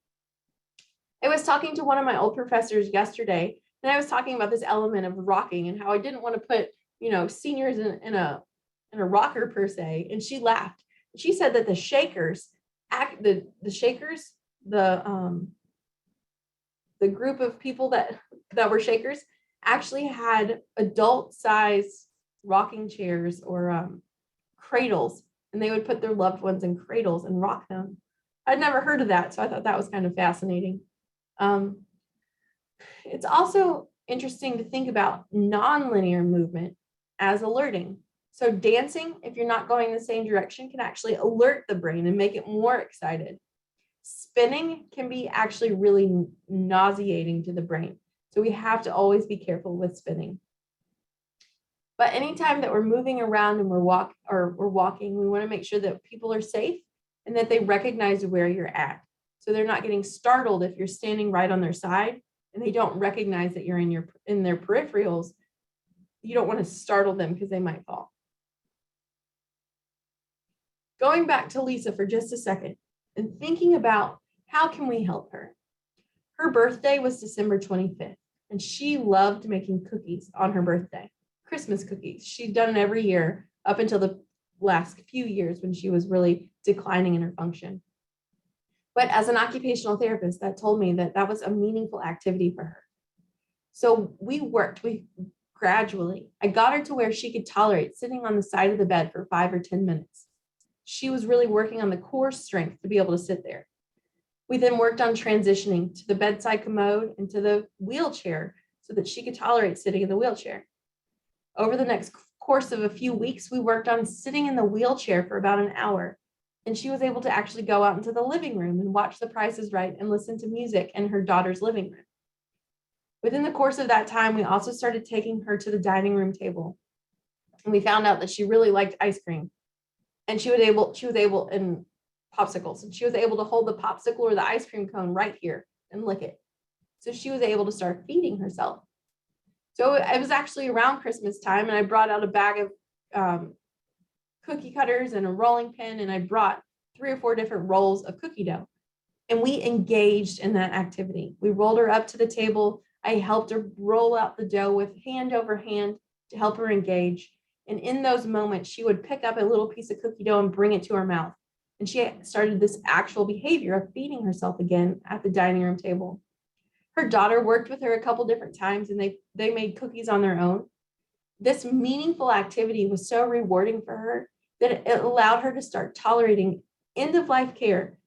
I was talking to one of my old professors yesterday, and I was talking about this element of rocking and how I didn't want to put, seniors in a rocker per se. And she laughed. She said that the shakers, the group of people that were shakers actually had adult size rocking chairs or cradles, and they would put their loved ones in cradles and rock them. I'd never heard of that, so I thought that was kind of fascinating. It's also interesting to think about nonlinear movement as alerting. So dancing, if you're not going the same direction, can actually alert the brain and make it more excited. Spinning can be actually really nauseating to the brain. So we have to always be careful with spinning. But anytime that we're moving around and we're walking, we want to make sure that people are safe and that they recognize where you're at. So they're not getting startled if you're standing right on their side and they don't recognize that you're in their peripherals. You don't want to startle them because they might fall. Going back to Lisa for just a second and thinking about how can we help her? Her birthday was December 25th, and she loved making cookies on her birthday, Christmas cookies. She'd done it every year up until the last few years when she was really declining in her function. But as an occupational therapist, that told me that that was a meaningful activity for her. So we gradually, I got her to where she could tolerate sitting on the side of the bed for 5 or 10 minutes. She was really working on the core strength to be able to sit there. We then worked on transitioning to the bedside commode and to the wheelchair so that she could tolerate sitting in the wheelchair. Over the next course of a few weeks, we worked on sitting in the wheelchair for about an hour. And she was able to actually go out into the living room and watch The Price is Right and listen to music in her daughter's living room. Within the course of that time, we also started taking her to the dining room table. And we found out that she really liked ice cream. And she was able, and popsicles, and she was able to hold the popsicle or the ice cream cone right here and lick it. So she was able to start feeding herself. So it was actually around Christmas time, and I brought out a bag of cookie cutters and a rolling pin, and I brought 3 or 4 different rolls of cookie dough. And we engaged in that activity. We rolled her up to the table. I helped her roll out the dough with hand over hand to help her engage. And in those moments, she would pick up a little piece of cookie dough and bring it to her mouth. And she started this actual behavior of feeding herself again at the dining room table. Her daughter worked with her a couple different times, and they made cookies on their own. This meaningful activity was so rewarding for her that it allowed her to start tolerating end-of-life care,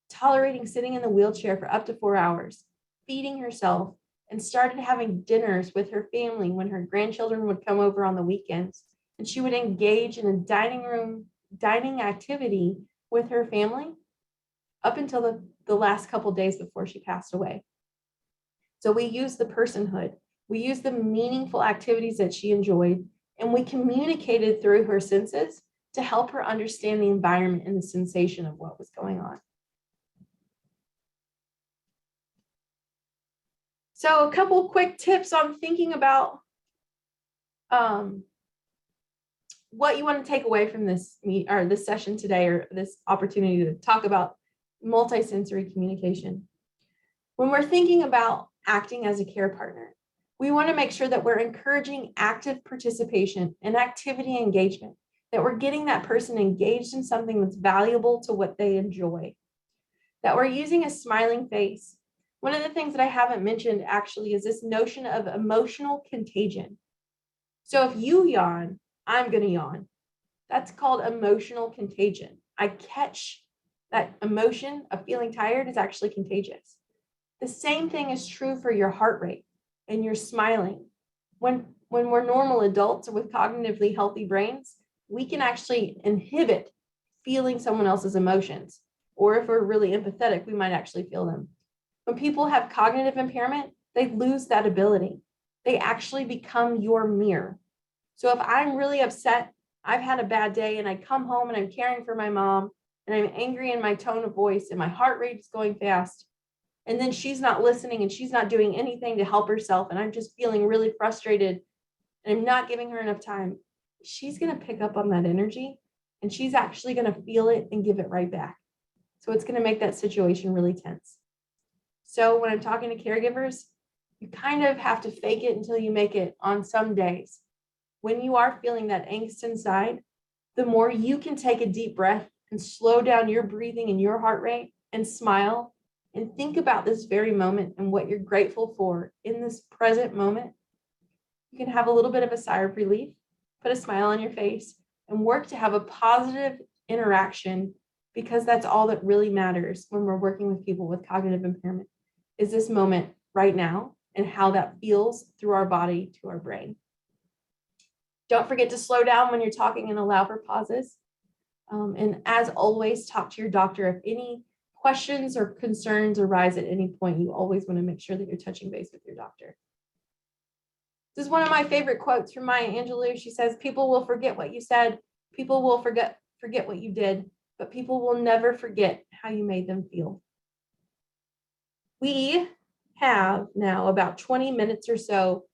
tolerating sitting in the wheelchair for up to 4 hours, feeding herself, and started having dinners with her family when her grandchildren would come over on the weekends. And she would engage in a dining activity with her family up until the last couple days before she passed away. So we used the personhood, we used the meaningful activities that she enjoyed, and we communicated through her senses to help her understand the environment and the sensation of what was going on. So a couple quick tips on thinking about what you want to take away from this session today, or this opportunity to talk about multisensory communication. When we're thinking about acting as a care partner, we want to make sure that we're encouraging active participation and activity engagement, that we're getting that person engaged in something that's valuable to what they enjoy, that we're using a smiling face. One of the things that I haven't mentioned actually is this notion of emotional contagion. So if you yawn, I'm going to yawn. That's called emotional contagion. I catch that emotion of feeling tired is actually contagious. The same thing is true for your heart rate and your smiling. When we're normal adults with cognitively healthy brains, we can actually inhibit feeling someone else's emotions. Or if we're really empathetic, we might actually feel them. When people have cognitive impairment, they lose that ability. They actually become your mirror. So if I'm really upset, I've had a bad day, and I come home and I'm caring for my mom, and I'm angry in my tone of voice, and my heart rate is going fast, and then she's not listening and she's not doing anything to help herself, and I'm just feeling really frustrated and I'm not giving her enough time, she's going to pick up on that energy, and she's actually going to feel it and give it right back. So it's going to make that situation really tense. So when I'm talking to caregivers, you kind of have to fake it until you make it on some days. When you are feeling that angst inside, the more you can take a deep breath and slow down your breathing and your heart rate and smile and think about this very moment and what you're grateful for in this present moment, you can have a little bit of a sigh of relief, put a smile on your face, and work to have a positive interaction, because that's all that really matters when we're working with people with cognitive impairment, is this moment right now and how that feels through our body to our brain. Don't forget to slow down when you're talking and allow for pauses. And as always, talk to your doctor. If any questions or concerns arise at any point, you always want to make sure that you're touching base with your doctor. This is one of my favorite quotes from Maya Angelou. She says, "People will forget what you said. People will forget what you did, but people will never forget how you made them feel." We have now about 20 minutes or so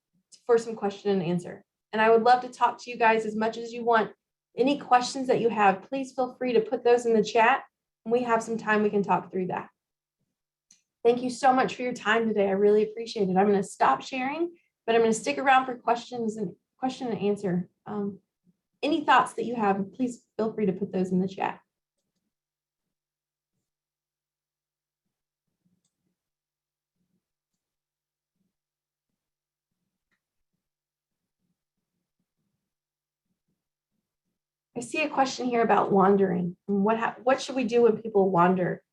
for some question and answer. And I would love to talk to you guys as much as you want. Any questions that you have, please feel free to put those in the chat. And we have some time we can talk through that. Thank you so much for your time today. I really appreciate it. I'm going to stop sharing, but I'm going to stick around for questions and question and answer. Any thoughts that you have, please feel free to put those in the chat. I see a question here about wandering. What should we do when people wander?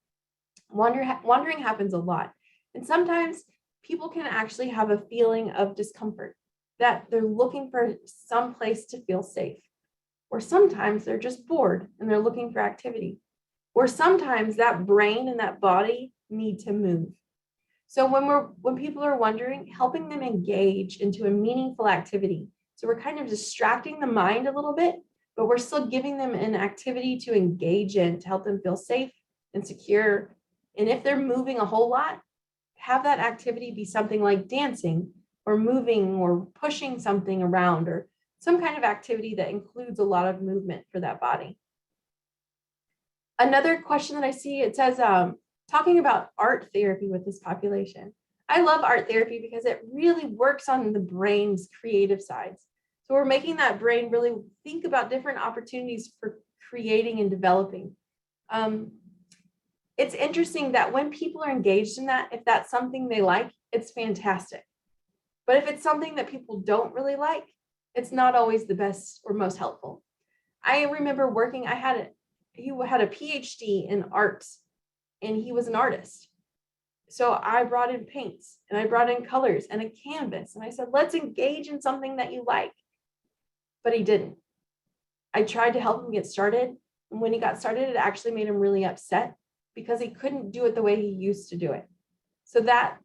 Wandering happens a lot. And sometimes people can actually have a feeling of discomfort, that they're looking for some place to feel safe. Or sometimes they're just bored and they're looking for activity. Or sometimes that brain and that body need to move. So when people are wondering, helping them engage into a meaningful activity. So we're kind of distracting the mind a little bit, but we're still giving them an activity to engage in to help them feel safe and secure. And if they're moving a whole lot, have that activity be something like dancing or moving or pushing something around, or some kind of activity that includes a lot of movement for that body. Another question that I see, it says, talking about art therapy with this population. I love art therapy because it really works on the brain's creative sides. So we're making that brain really think about different opportunities for creating and developing. It's interesting that when people are engaged in that, if that's something they like, it's fantastic. But if it's something that people don't really like, it's not always the best or most helpful. I remember working, he had a Ph.D. in arts, and he was an artist. So I brought in paints and I brought in colors and a canvas. And I said, let's engage in something that you like. But he didn't. I tried to help him get started. And when he got started, it actually made him really upset because he couldn't do it the way he used to do it. So that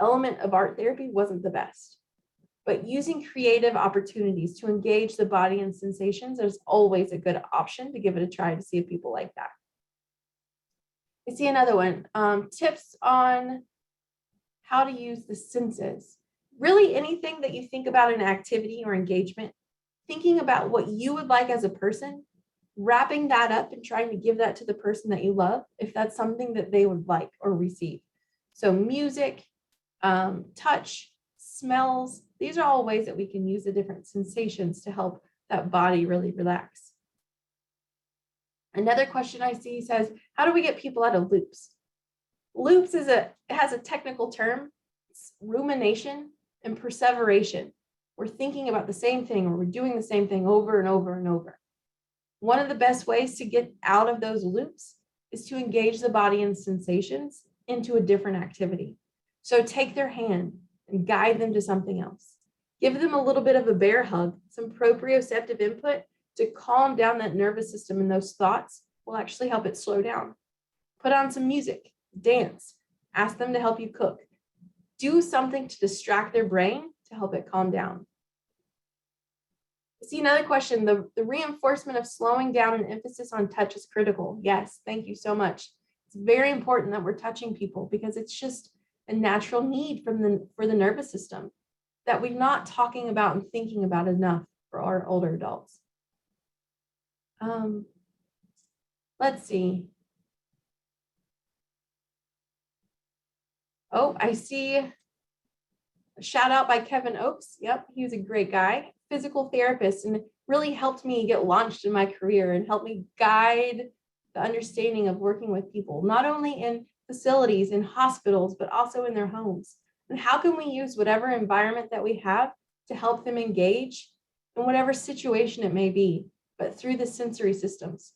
element of art therapy wasn't the best. But using creative opportunities to engage the body and sensations is always a good option to give it a try to see if people like that. I see another one, tips on how to use the senses. Really anything that you think about an activity or engagement, thinking about what you would like as a person, wrapping that up and trying to give that to the person that you love, if that's something that they would like or receive. So music, touch, smells, these are all ways that we can use the different sensations to help that body really relax. Another question I see says, how do we get people out of loops? Loops has a technical term. It's rumination and perseveration. We're thinking about the same thing, or we're doing the same thing over and over and over. One of the best ways to get out of those loops is to engage the body and sensations into a different activity. So take their hand and guide them to something else. Give them a little bit of a bear hug, some proprioceptive input to calm down that nervous system, and those thoughts will actually help it slow down. Put on some music, dance, ask them to help you cook. Do something to distract their brain to help it calm down. See another question, the reinforcement of slowing down and emphasis on touch is critical. Yes, thank you so much. It's very important that we're touching people because it's just a natural need for the nervous system that we're not talking about and thinking about enough for our older adults. Let's see. Oh, I see a shout out by Kevin Oakes. Yep, he was a great guy, physical therapist, and really helped me get launched in my career and helped me guide the understanding of working with people, not only in facilities, in hospitals, but also in their homes. And how can we use whatever environment that we have to help them engage in whatever situation it may be, but through the sensory systems.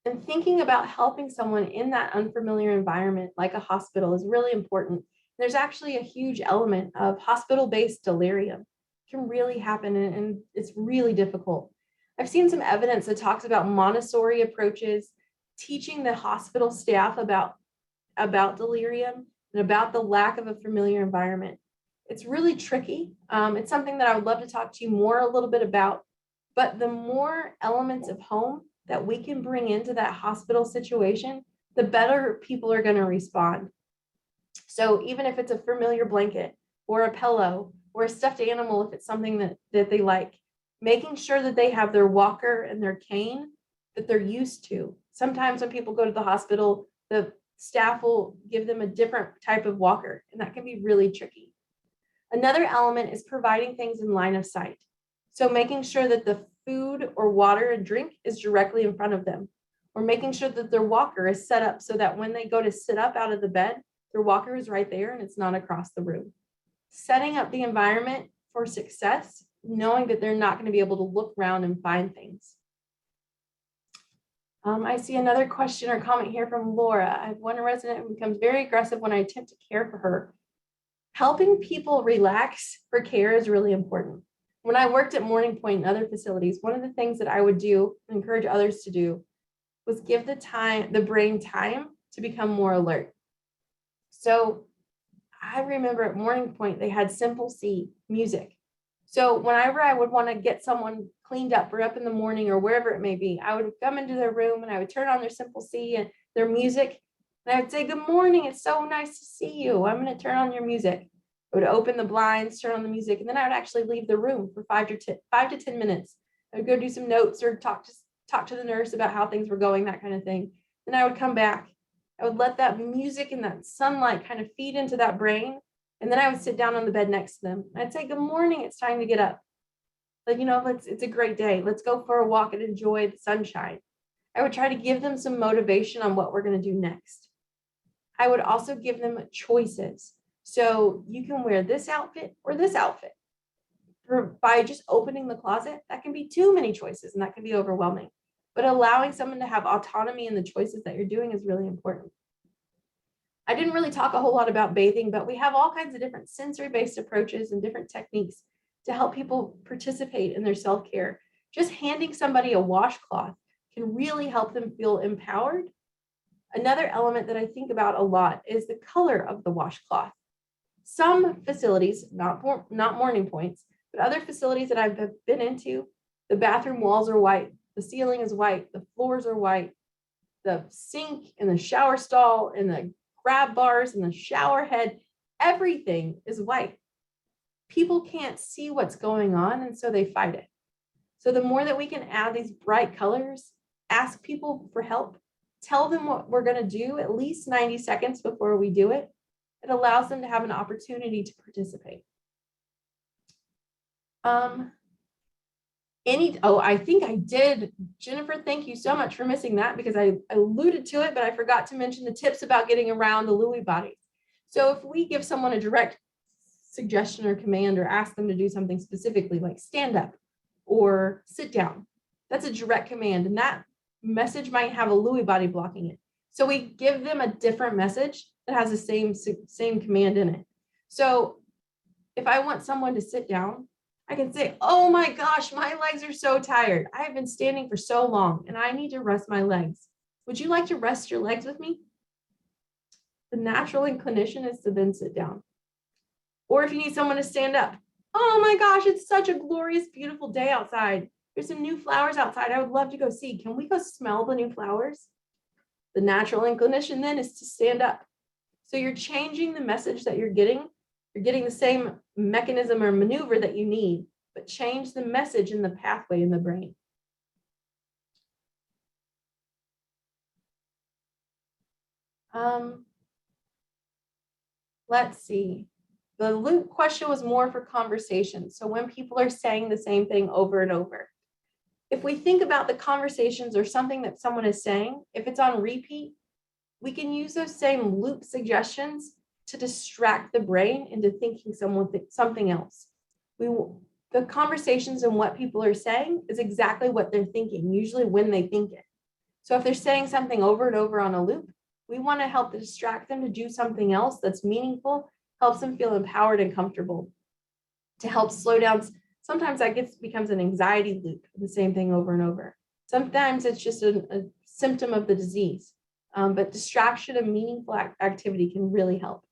And thinking about helping someone in that unfamiliar environment, like a hospital, is really important. There's actually a huge element of hospital-based delirium. It can really happen, and it's really difficult. I've seen some evidence that talks about Montessori approaches, teaching the hospital staff about delirium and about the lack of a familiar environment. It's really tricky. It's something that I would love to talk to you more a little bit about, but the more elements of home that we can bring into that hospital situation, the better people are going to respond. So even if it's a familiar blanket or a pillow or a stuffed animal if it's something that they like. Making sure that they have their walker and their cane that they're used to. Sometimes when people go to the hospital, the staff will give them a different type of walker, and that can be really tricky. Another element is providing things in line of sight. So making sure that the food or water and drink is directly in front of them, or making sure that their walker is set up so that when they go to sit up out of the bed, their walker is right there and it's not across the room. Setting up the environment for success, knowing that they're not going to be able to look around and find things. I see another question or comment here from Laura. I have one resident who becomes very aggressive when I attempt to care for her. Helping people relax for care is really important. When I worked at Morning Pointe and other facilities, one of the things that I would do and encourage others to do was give the brain time to become more alert. So I remember at Morning Pointe, they had Simple C music. So whenever I would want to get someone cleaned up or up in the morning or wherever it may be, I would come into their room and I would turn on their Simple C and their music. And I would say, good morning, it's so nice to see you. I'm going to turn on your music. I would open the blinds, turn on the music, and then I would actually leave the room for 5 to 10 minutes. I would go do some notes or talk to the nurse about how things were going, that kind of thing. Then I would come back. I would let that music and that sunlight kind of feed into that brain. And then I would sit down on the bed next to them. I'd say, good morning, it's time to get up. Like, it's a great day. Let's go for a walk and enjoy the sunshine. I would try to give them some motivation on what we're going to do next. I would also give them choices. So you can wear this outfit or this outfit. By just opening the closet, that can be too many choices and that can be overwhelming. But allowing someone to have autonomy in the choices that you're doing is really important. I didn't really talk a whole lot about bathing, but we have all kinds of different sensory-based approaches and different techniques to help people participate in their self-care. Just handing somebody a washcloth can really help them feel empowered. Another element that I think about a lot is the color of the washcloth. Some facilities, not Morning Points, but other facilities that I've been into, the bathroom walls are white, the ceiling is white, the floors are white, the sink and the shower stall and the grab bars and the shower head, everything is white. People can't see what's going on, and so they fight it. So the more that we can add these bright colors, ask people for help, tell them what we're going to do at least 90 seconds before we do it, it allows them to have an opportunity to participate. I think I did. Jennifer, thank you so much for missing that because I alluded to it, but I forgot to mention the tips about getting around the Lewy bodies. So if we give someone a direct suggestion or command or ask them to do something specifically like stand up or sit down, that's a direct command, and that message might have a Lewy body blocking it. So we give them a different message that has the same command in it. So if I want someone to sit down, I can say, oh my gosh, my legs are so tired. I have been standing for so long and I need to rest my legs. Would you like to rest your legs with me? The natural inclination is to then sit down. Or if you need someone to stand up, oh my gosh, it's such a glorious, beautiful day outside. There's some new flowers outside. I would love to go see. Can we go smell the new flowers? The natural inclination then is to stand up. So you're changing the message that you're getting. You're getting the same mechanism or maneuver that you need, but change the message in the pathway in the brain. Let's see. The loop question was more for conversation. So when people are saying the same thing over and over. If we think about the conversations or something that someone is saying, if it's on repeat, we can use those same loop suggestions to distract the brain into thinking something else. The conversations and what people are saying is exactly what they're thinking, usually when they think it. So if they're saying something over and over on a loop, we want to help to distract them to do something else that's meaningful, helps them feel empowered and comfortable, to help slow down. Sometimes that becomes an anxiety loop, the same thing over and over. Sometimes it's just a symptom of the disease, but distraction and meaningful activity can really help.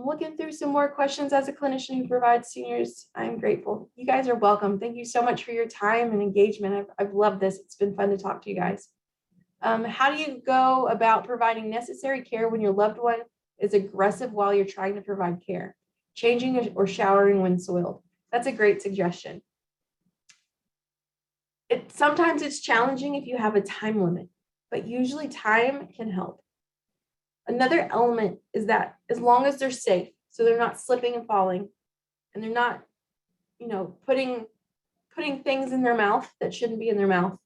Looking through some more questions. As a clinician who provides seniors, I'm grateful. You guys are welcome. Thank you so much for your time and engagement. I've loved this. It's been fun to talk to you guys. How do you go about providing necessary care when your loved one is aggressive while you're trying to provide care, changing or showering when soiled. That's a great suggestion. Sometimes it's challenging if you have a time limit, but usually time can help. Another element is that as long as they're safe, so they're not slipping and falling, and they're not, putting things in their mouth that shouldn't be in their mouth,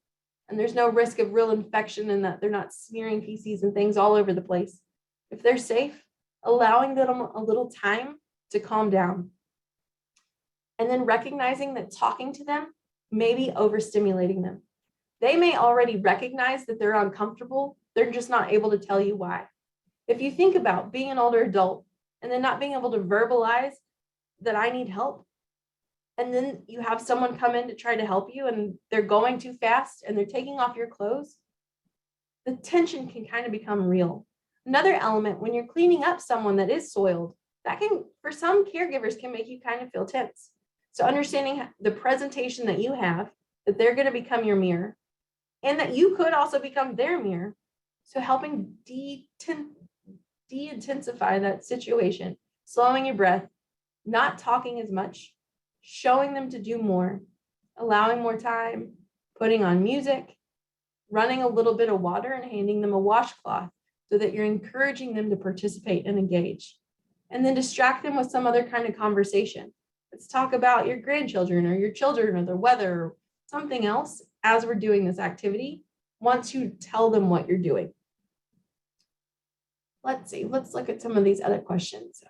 and there's no risk of real infection and that they're not smearing feces and things all over the place. If they're safe, allowing them a little time to calm down. And then recognizing that talking to them may be overstimulating them. They may already recognize that they're uncomfortable. They're just not able to tell you why. If you think about being an older adult and then not being able to verbalize that I need help, and then you have someone come in to try to help you and they're going too fast and they're taking off your clothes, the tension can kind of become real. Another element, when you're cleaning up someone that is soiled, that can, for some caregivers, can make you kind of feel tense. So understanding the presentation that you have, that they're going to become your mirror, and that you could also become their mirror. So helping de-intensify that situation, slowing your breath, not talking as much, showing them to do more, allowing more time, putting on music, running a little bit of water and handing them a washcloth so that you're encouraging them to participate and engage. And then distract them with some other kind of conversation. Let's talk about your grandchildren or your children or the weather or something else as we're doing this activity once you tell them what you're doing. Let's see, let's look at some of these other questions.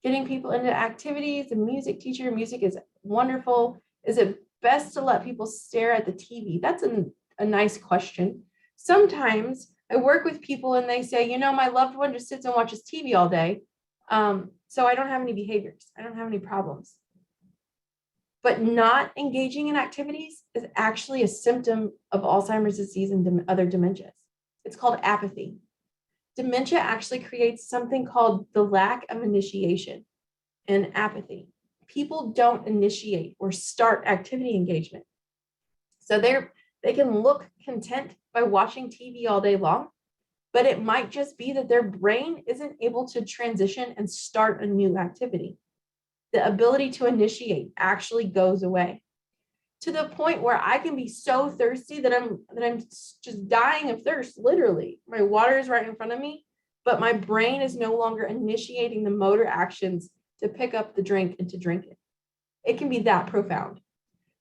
Getting people into activities, the music teacher, music is wonderful. Is it best to let people stare at the TV? That's a nice question. Sometimes I work with people and they say, my loved one just sits and watches TV all day. So I don't have any behaviors. I don't have any problems. But not engaging in activities is actually a symptom of Alzheimer's disease and other dementias. It's called apathy. Dementia actually creates something called the lack of initiation and apathy. People don't initiate or start activity engagement. So they can look content by watching TV all day long, but it might just be that their brain isn't able to transition and start a new activity. The ability to initiate actually goes away to the point where I can be so thirsty that I'm just dying of thirst, literally. My water is right in front of me, but my brain is no longer initiating the motor actions to pick up the drink and to drink it. It can be that profound.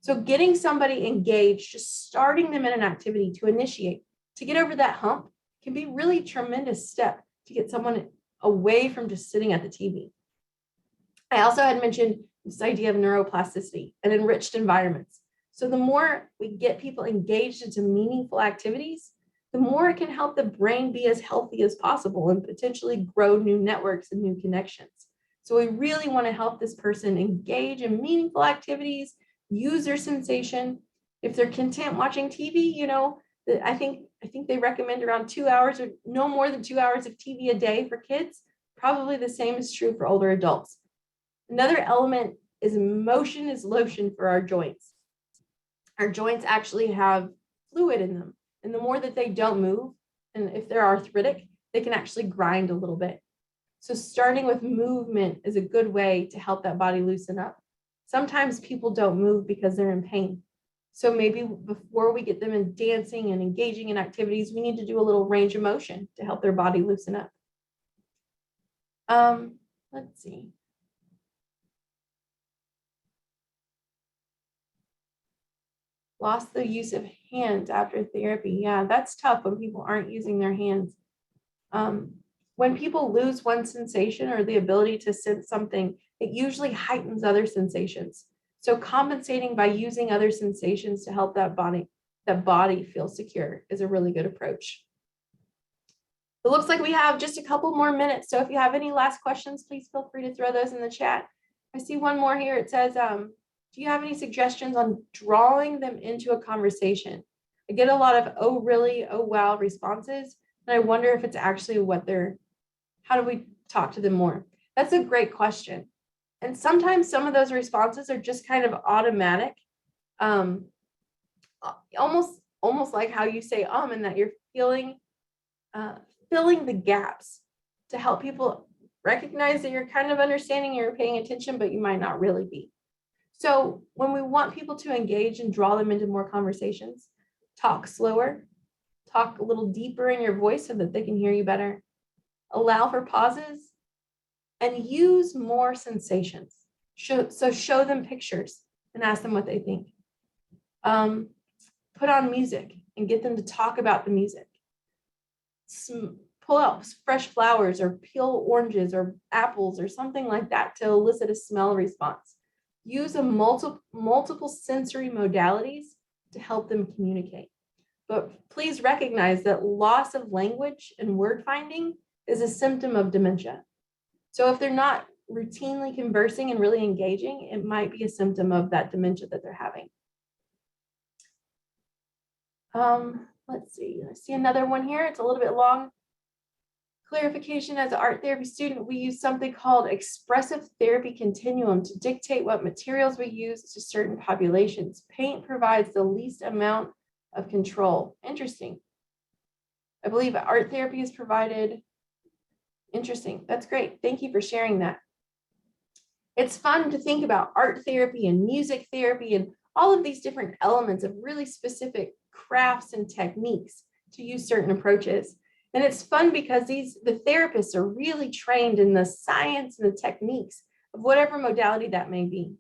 So getting somebody engaged, just starting them in an activity to initiate, to get over that hump, can be really tremendous step to get someone away from just sitting at the TV. I also had mentioned this idea of neuroplasticity and enriched environments. So the more we get people engaged into meaningful activities, the more it can help the brain be as healthy as possible and potentially grow new networks and new connections. So we really want to help this person engage in meaningful activities, use their sensation. If they're content watching TV, I think they recommend around 2 hours or no more than 2 hours of TV a day for kids. Probably the same is true for older adults. Another element is motion is lotion for our joints. Our joints actually have fluid in them. And the more that they don't move, and if they're arthritic, they can actually grind a little bit. So starting with movement is a good way to help that body loosen up. Sometimes people don't move because they're in pain. So maybe before we get them in dancing and engaging in activities, we need to do a little range of motion to help their body loosen up. Let's see. Lost the use of hands after therapy. Yeah, that's tough when people aren't using their hands. When people lose one sensation or the ability to sense something, it usually heightens other sensations. So compensating by using other sensations to help that body feel secure is a really good approach. It looks like we have just a couple more minutes. So if you have any last questions, please feel free to throw those in the chat. I see one more here. It says, do you have any suggestions on drawing them into a conversation? I get a lot of, oh, really, oh, wow responses. And I wonder if it's actually how do we talk to them more? That's a great question. And sometimes some of those responses are just kind of automatic, almost like how you say, and that you're filling the gaps to help people recognize that you're kind of understanding, you're paying attention, but you might not really be. So when we want people to engage and draw them into more conversations, talk slower, talk a little deeper in your voice so that they can hear you better, allow for pauses, and use more sensations. So show them pictures and ask them what they think. Put on music and get them to talk about the music. Pull out fresh flowers or peel oranges or apples or something like that to elicit a smell response. Use a multiple sensory modalities to help them communicate. But please recognize that loss of language and word finding is a symptom of dementia. So if they're not routinely conversing and really engaging, it might be a symptom of that dementia that they're having. Let's see another one here. It's a little bit long. Clarification: as an art therapy student, we use something called expressive therapy continuum to dictate what materials we use to certain populations. Paint provides the least amount of control. Interesting. I believe art therapy is provided. Interesting. That's great. Thank you for sharing that. It's fun to think about art therapy and music therapy and all of these different elements of really specific crafts and techniques to use certain approaches. And it's fun because the therapists are really trained in the science and the techniques of whatever modality that may be.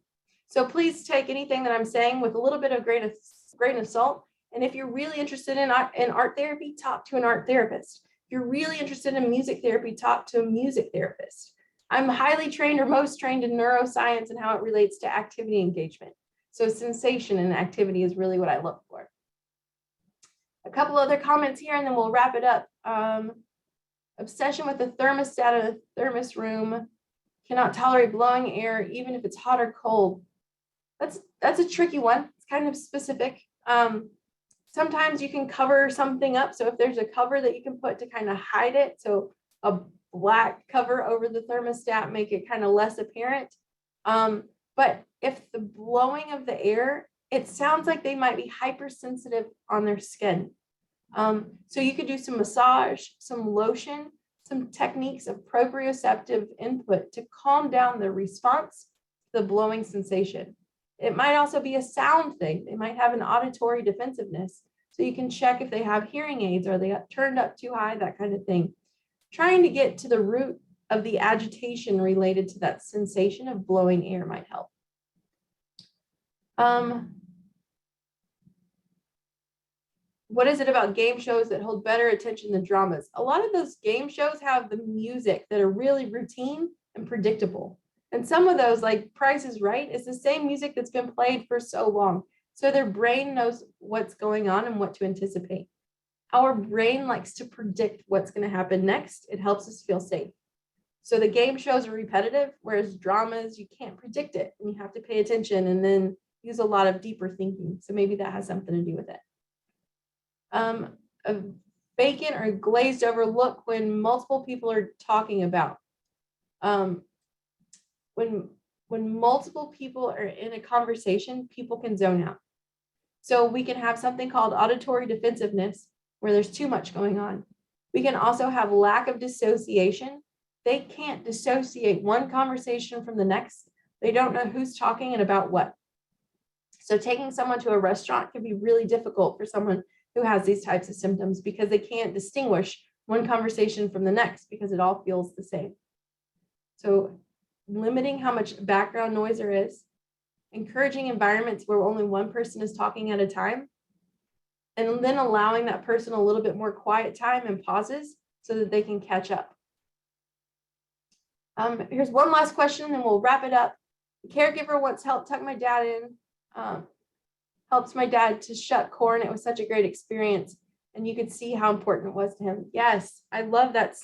So please take anything that I'm saying with a little bit of grain of salt. And if you're really interested in art therapy, talk to an art therapist. If you're really interested in music therapy, talk to a music therapist. I'm highly trained or most trained in neuroscience and how it relates to activity engagement. So sensation and activity is really what I look for. A couple other comments here and then we'll wrap it up. Obsession with the thermostat in a thermos room, cannot tolerate blowing air even if it's hot or cold. That's a tricky one. It's kind of specific. Sometimes you can cover something up. So if there's a cover that you can put to kind of hide it, so a black cover over the thermostat, make it kind of less apparent. But if the blowing of the air, it sounds like they might be hypersensitive on their skin. So you could do some massage, some lotion, some techniques of proprioceptive input to calm down the response to the blowing sensation. It might also be a sound thing. They might have an auditory defensiveness. So you can check if they have hearing aids, or they turned up too high, that kind of thing. Trying to get to the root of the agitation related to that sensation of blowing air might help. What is it about game shows that hold better attention than dramas? A lot of those game shows have the music that are really routine and predictable. And some of those, like Price is Right, is the same music that's been played for so long. So their brain knows what's going on and what to anticipate. Our brain likes to predict what's going to happen next. It helps us feel safe. So the game shows are repetitive, whereas dramas, you can't predict it and you have to pay attention and then use a lot of deeper thinking. So maybe that has something to do with it. A vacant or glazed over look when multiple people are talking about. When multiple people are in a conversation, people can zone out. So we can have something called auditory defensiveness, where there's too much going on. We can also have lack of dissociation. They can't dissociate one conversation from the next. They don't know who's talking and about what. So taking someone to a restaurant can be really difficult for someone who has these types of symptoms because they can't distinguish one conversation from the next because it all feels the same. So limiting how much background noise there is, encouraging environments where only one person is talking at a time, and then allowing that person a little bit more quiet time and pauses so that they can catch up. Here's one last question and we'll wrap it up. The caregiver once helped tuck my dad in, helped my dad to shuck corn. It was such a great experience. And you could see how important it was to him. Yes, I love that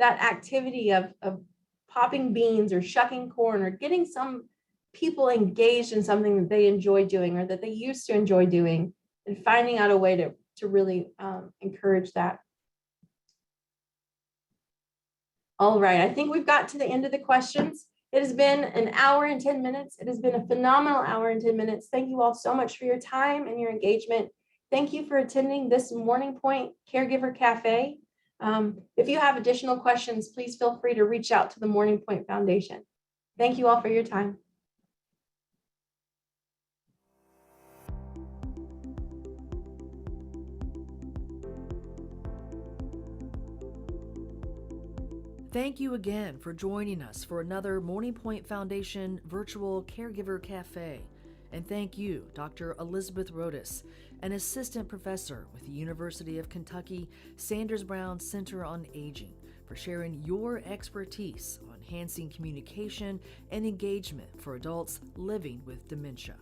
activity of popping beans or shucking corn or getting some people engaged in something that they enjoy doing or that they used to enjoy doing, and finding out a way to really encourage that. All right, I think we've got to the end of the questions. It has been an hour and 10 minutes. It has been a phenomenal hour and 10 minutes. Thank you all so much for your time and your engagement. Thank you for attending this Morning Pointe Caregiver Cafe. If you have additional questions, please feel free to reach out to the Morning Pointe Foundation. Thank you all for your time. Thank you again for joining us for another Morning Pointe Foundation virtual Caregiver Cafe. And thank you, Dr. Elizabeth Rhodus, an assistant professor with the University of Kentucky Sanders Brown Center on Aging, for sharing your expertise on enhancing communication and engagement for adults living with dementia.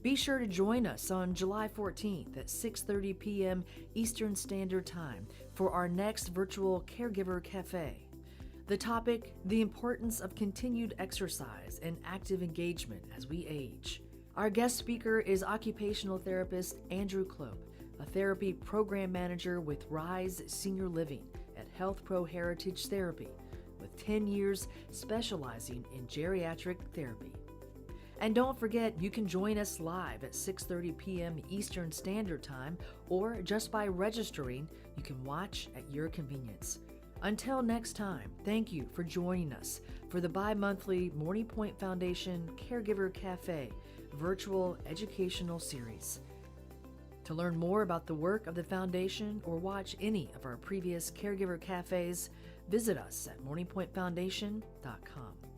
Be sure to join us on July 14th at 6:30 p.m. Eastern Standard Time for our next virtual Caregiver Cafe. The topic, the importance of continued exercise and active engagement as we age. Our guest speaker is occupational therapist Andrew Klope, a therapy program manager with Rise Senior Living at Health Pro Heritage Therapy, with 10 years specializing in geriatric therapy. And don't forget, you can join us live at 6:30 p.m. Eastern Standard Time, or just by registering, you can watch at your convenience. Until next time, thank you for joining us for the bi-monthly Morning Pointe Foundation Caregiver Cafe virtual educational series. To learn more about the work of the foundation or watch any of our previous Caregiver Cafes, visit us at morningpointefoundation.com.